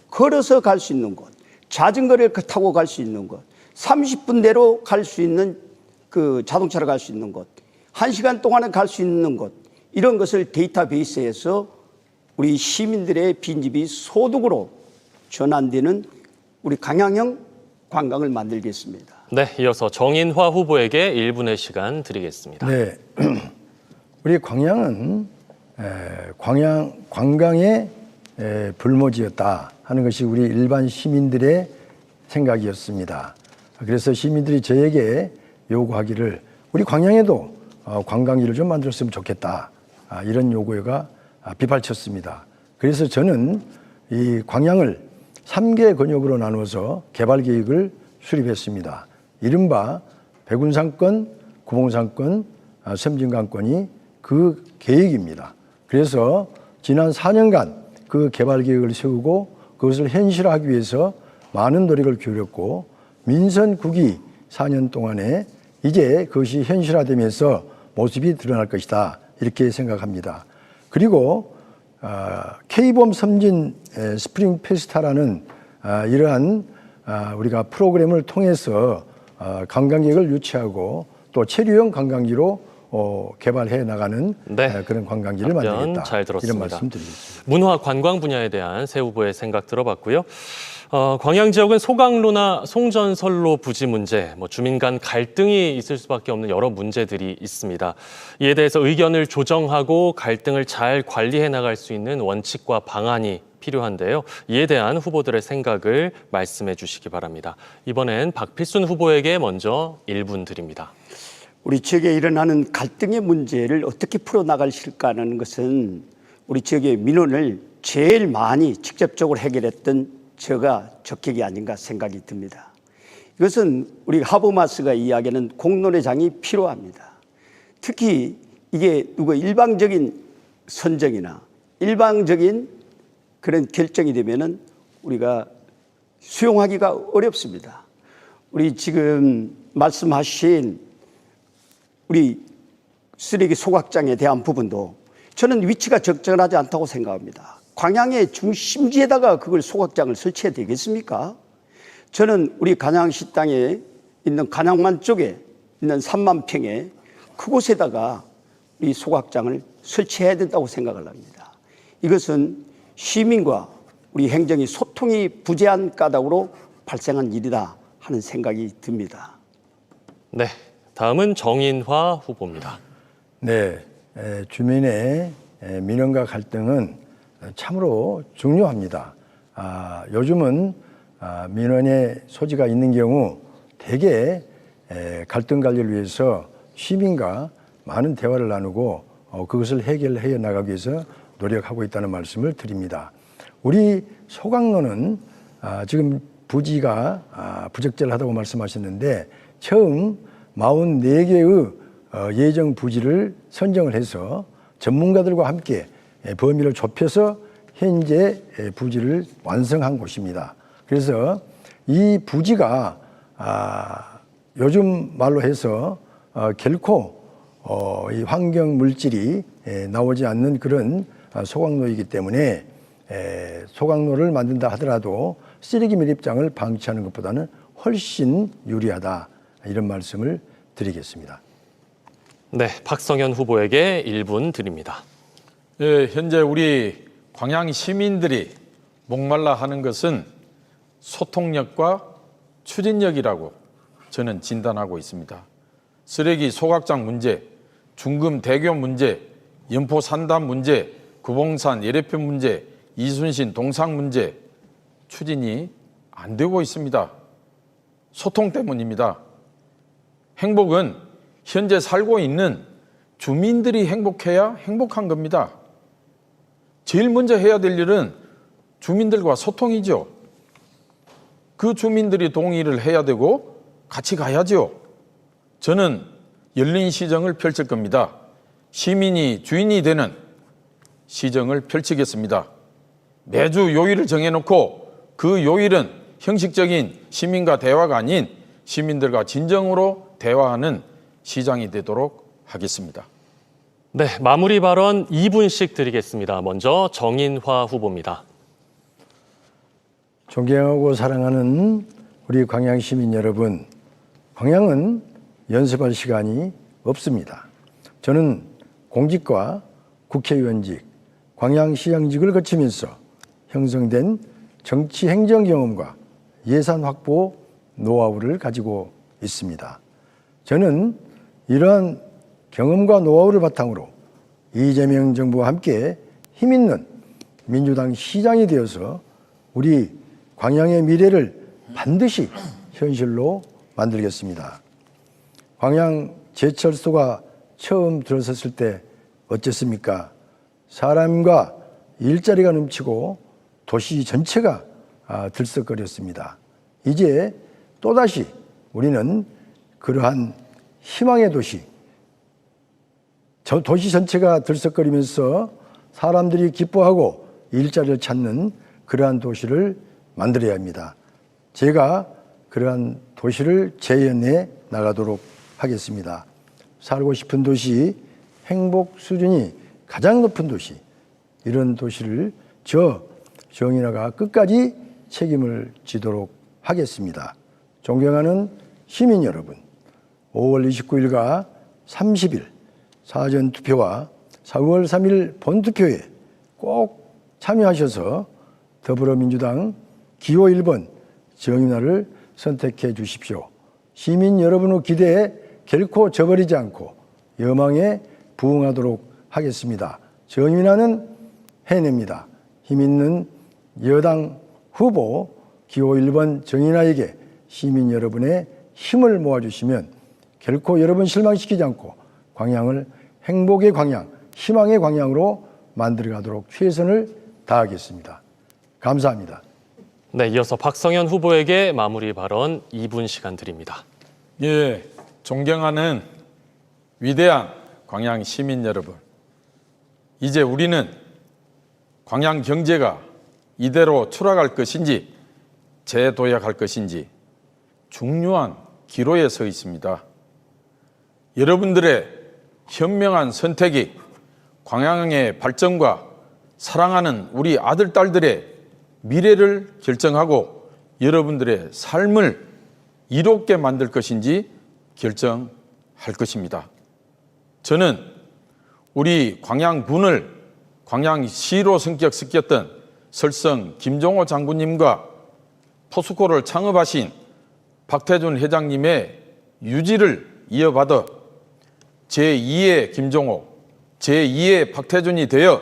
걸어서 갈 수 있는 곳, 자전거를 타고 갈 수 있는 곳, 30분 내로 갈 수 있는 그 자동차로 갈 수 있는 곳, 1시간 동안에 갈 수 있는 곳, 이런 것을 데이터베이스에서 우리 시민들의 빈집이 소득으로 전환되는 우리 광양형 관광을 만들겠습니다. 네, 이어서 정인화 후보에게 1분의 시간 드리겠습니다. 네, 우리 광양은 관광의 불모지였다 하는 것이 우리 일반 시민들의 생각이었습니다. 그래서 시민들이 저에게 요구하기를 우리 광양에도 관광지를 좀 만들었으면 좋겠다, 이런 요구가 비발쳤습니다. 그래서 저는 이 광양을 3개 권역으로 나누어서 개발 계획을 수립했습니다. 이른바 백운산권, 구봉산권, 섬진강권이 그 계획입니다. 그래서 지난 4년간 그 개발 계획을 세우고 그것을 현실화하기 위해서 많은 노력을 기울였고 민선 9기 4년 동안에 이제 그것이 현실화되면서 모습이 드러날 것이다, 이렇게 생각합니다. 그리고 K봄 섬진 스프링 페스타라는 이러한 우리가 프로그램을 통해서 관광객을 유치하고 또 체류형 관광지로 개발해 나가는 그런 관광지를 만들겠다, 잘 들었습니다. 이런 말씀 드리겠습니다. 문화 관광 분야에 대한 새 후보의 생각 들어봤고요. 광양 지역은 소강로나 송전선로 부지 문제, 주민 간 갈등이 있을 수밖에 없는 여러 문제들이 있습니다. 이에 대해서 의견을 조정하고 갈등을 잘 관리해 나갈 수 있는 원칙과 방안이 필요한데요. 이에 대한 후보들의 생각을 말씀해 주시기 바랍니다. 이번엔 박필순 후보에게 먼저 1분 드립니다. 우리 지역에 일어나는 갈등의 문제를 어떻게 풀어나갈까 하는 것은 우리 지역의 민원을 제일 많이 직접적으로 해결했던 제가 적격이 아닌가 생각이 듭니다. 이것은 우리 하버마스가 이야기하는 공론회장이 필요합니다. 특히 이게 일방적인 선정이나 일방적인 그런 결정이 되면은 우리가 수용하기가 어렵습니다. 우리 지금 말씀하신 우리 쓰레기 소각장에 대한 부분도 저는 위치가 적절하지 않다고 생각합니다. 광양의 중심지에다가 그걸 소각장을 설치해야 되겠습니까? 저는 우리 간양시 땅에 있는 간양만 쪽에 있는 3만 평에 그곳에다가 이 소각장을 설치해야 된다고 생각을 합니다. 이것은 시민과 우리 행정이 소통이 부재한 까닭으로 발생한 일이다 하는 생각이 듭니다. 네, 다음은 정인화 후보입니다. 네, 주민의 민원과 갈등은 참으로 중요합니다. 요즘은 민원의 소지가 있는 경우 대개 갈등 관리를 위해서 시민과 많은 대화를 나누고 그것을 해결해 나가기 위해서 노력하고 있다는 말씀을 드립니다. 우리 소강로는 지금 부지가 부적절하다고 말씀하셨는데 처음 44개의 예정 부지를 선정을 해서 전문가들과 함께 범위를 좁혀서 현재 부지를 완성한 곳입니다. 그래서 이 부지가 요즘 말로 해서 결코 이 환경 물질이 나오지 않는 그런 소강로이기 때문에 소강로를 만든다 하더라도 쓰레기 밀입장을 방치하는 것보다는 훨씬 유리하다, 이런 말씀을 드리겠습니다. 네, 박성현 후보에게 1분 드립니다. 예, 현재 우리 광양 시민들이 목말라 하는 것은 소통력과 추진력이라고 저는 진단하고 있습니다. 쓰레기 소각장 문제, 중금 대교 문제, 연포 산담 문제, 구봉산 예래편 문제, 이순신 동상 문제, 추진이 안 되고 있습니다. 소통 때문입니다. 행복은 현재 살고 있는 주민들이 행복해야 행복한 겁니다. 제일 먼저 해야 될 일은 주민들과 소통이죠. 그 주민들이 동의를 해야 되고 같이 가야죠. 저는 열린 시정을 펼칠 겁니다. 시민이 주인이 되는 시정을 펼치겠습니다. 매주 요일을 정해놓고 그 요일은 형식적인 시민과 대화가 아닌 시민들과 진정으로 대화하는 시장이 되도록 하겠습니다. 네, 마무리 발언 2분씩 드리겠습니다. 먼저 정인화 후보입니다. 존경하고 사랑하는 우리 광양 시민 여러분, 광양은 연습할 시간이 없습니다. 저는 공직과 국회의원직, 광양시장직을 거치면서 형성된 정치 행정 경험과 예산 확보 노하우를 가지고 있습니다. 저는 이러한 경험과 노하우를 바탕으로 이재명 정부와 함께 힘있는 민주당 시장이 되어서 우리 광양의 미래를 반드시 현실로 만들겠습니다. 광양 제철소가 처음 들어섰을 때 어땠습니까? 사람과 일자리가 넘치고 도시 전체가 들썩거렸습니다. 이제 또다시 우리는 그러한 희망의 도시, 도시 전체가 들썩거리면서 사람들이 기뻐하고 일자리를 찾는 그러한 도시를 만들어야 합니다. 제가 그러한 도시를 재현해 나가도록 하겠습니다. 살고 싶은 도시, 행복 수준이 가장 높은 도시, 이런 도시를 정인화가 끝까지 책임을 지도록 하겠습니다. 존경하는 시민 여러분, 5월 29일과 30일 사전투표와 4월 3일 본투표에 꼭 참여하셔서 더불어민주당 기호 1번 정인화를 선택해 주십시오. 시민 여러분의 기대에 결코 저버리지 않고 여망에 부응하도록 하겠습니다. 정인화는 해냅니다. 힘있는 여당 후보 기호 1번 정인화에게 시민 여러분의 힘을 모아주시면 결코 여러분 실망시키지 않고 광양을 행복의 광양, 희망의 광양으로 만들어가도록 최선을 다하겠습니다. 감사합니다. 네, 이어서 박성현 후보에게 마무리 발언 2분 시간 드립니다. 예, 존경하는 위대한 광양 시민 여러분, 이제 우리는 광양 경제가 이대로 추락할 것인지 재도약할 것인지 중요한 기로에 서 있습니다. 여러분들의 현명한 선택이 광양의 발전과 사랑하는 우리 아들, 딸들의 미래를 결정하고 여러분들의 삶을 이롭게 만들 것인지 결정할 것입니다. 저는 우리 광양군을 광양시로 성격 섞였던 설성 김종호 장군님과 포스코를 창업하신 박태준 회장님의 유지를 이어받아 제2의 김종호, 제2의 박태준이 되어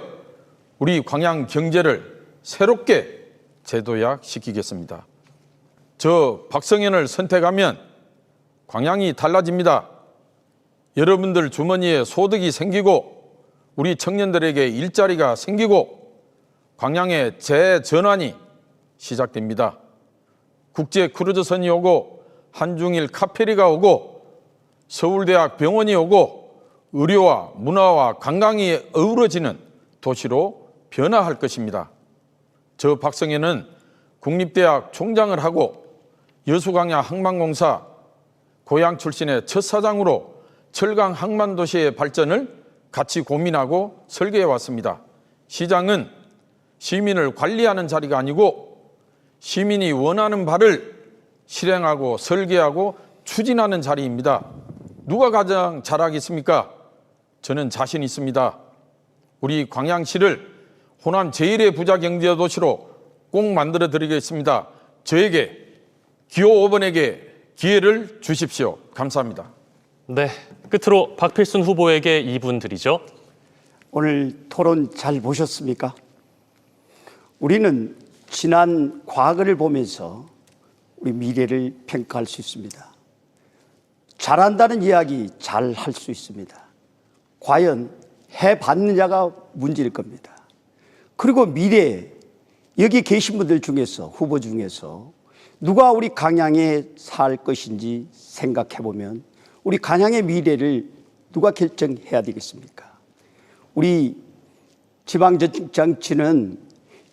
우리 광양 경제를 새롭게 재도약시키겠습니다. 저 박성현을 선택하면 광양이 달라집니다. 여러분들 주머니에 소득이 생기고 우리 청년들에게 일자리가 생기고 광양의 재전환이 시작됩니다. 국제 크루즈선이 오고 한중일 카페리가 오고 서울대학 병원이 오고 의료와 문화와 관광이 어우러지는 도시로 변화할 것입니다. 저 박성현은 국립대학 총장을 하고 여수광야 항만공사 고향 출신의 첫 사장으로 철강 항만도시의 발전을 같이 고민하고 설계해 왔습니다. 시장은 시민을 관리하는 자리가 아니고 시민이 원하는 바를 실행하고 설계하고 추진하는 자리입니다. 누가 가장 잘하겠습니까? 저는 자신 있습니다. 우리 광양시를 호남 제1의 부자 경제 도시로 꼭 만들어 드리겠습니다. 저에게 기호 5번에게 기회를 주십시오. 감사합니다. 네, 끝으로 박필순 후보에게 2분 드리죠. 오늘 토론 잘 보셨습니까? 우리는 지난 과거를 보면서 우리 미래를 평가할 수 있습니다. 잘한다는 이야기 잘 할 수 있습니다. 과연 해봤는 자가 문제일 겁니다. 그리고 미래에 여기 계신 분들 중에서 후보 중에서 누가 우리 광양에 살 것인지 생각해 보면 우리 광양의 미래를 누가 결정해야 되겠습니까? 우리 지방정치는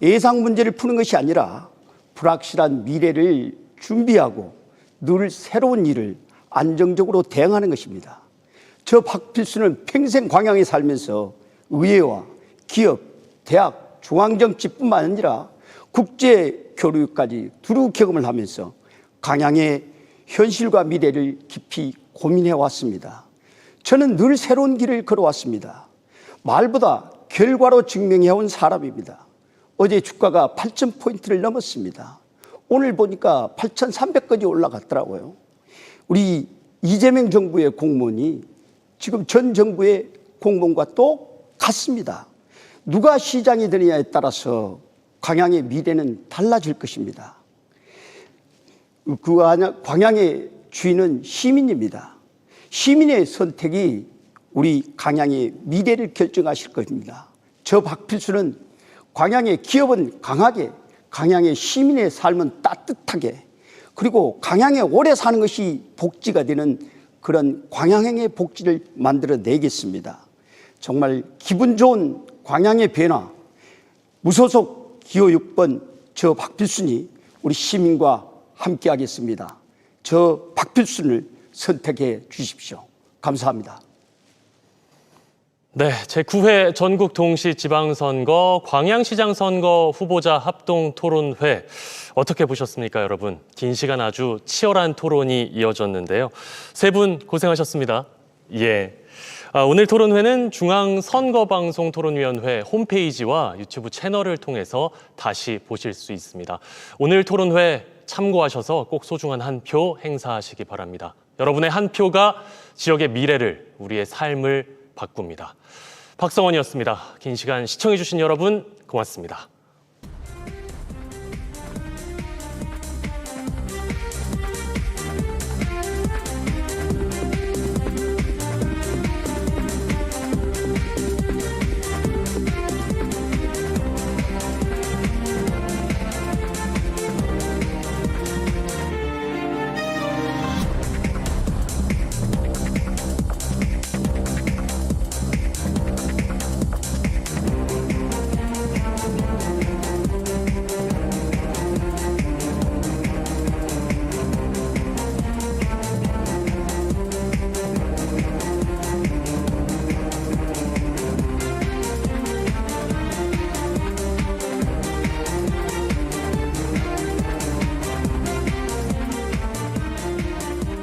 예상 문제를 푸는 것이 아니라 불확실한 미래를 준비하고 늘 새로운 일을 안정적으로 대응하는 것입니다. 저 박필수는 평생 광양에 살면서 의회와 기업, 대학, 중앙정치뿐만 아니라 국제교류까지 두루 경험을 하면서 광양의 현실과 미래를 깊이 고민해 왔습니다. 저는 늘 새로운 길을 걸어왔습니다. 말보다 결과로 증명해온 사람입니다. 어제 주가가 8,000포인트를 넘었습니다. 오늘 보니까 8,300까지 올라갔더라고요. 우리 이재명 정부의 공무원이 지금 전 정부의 공무원과 똑같습니다. 누가 시장이 되느냐에 따라서 광양의 미래는 달라질 것입니다. 광양의 주인은 시민입니다. 시민의 선택이 우리 광양의 미래를 결정하실 것입니다. 저 박필수는 광양의 기업은 강하게, 광양의 시민의 삶은 따뜻하게, 그리고 광양에 오래 사는 것이 복지가 되는 그런 광양행의 복지를 만들어내겠습니다. 정말 기분 좋은 광양의 변화, 무소속 기호 6번 저 박필순이 우리 시민과 함께 하겠습니다. 저 박필순을 선택해 주십시오. 감사합니다. 네, 제9회 전국 동시 지방선거 광양시장 선거 후보자 합동 토론회 어떻게 보셨습니까, 여러분? 긴 시간 아주 치열한 토론이 이어졌는데요. 세 분 고생하셨습니다. 예. 오늘 토론회는 중앙선거방송토론위원회 홈페이지와 유튜브 채널을 통해서 다시 보실 수 있습니다. 오늘 토론회 참고하셔서 꼭 소중한 한 표 행사하시기 바랍니다. 여러분의 한 표가 지역의 미래를, 우리의 삶을 바꿉니다. 박성원이었습니다. 긴 시간 시청해주신 여러분 고맙습니다.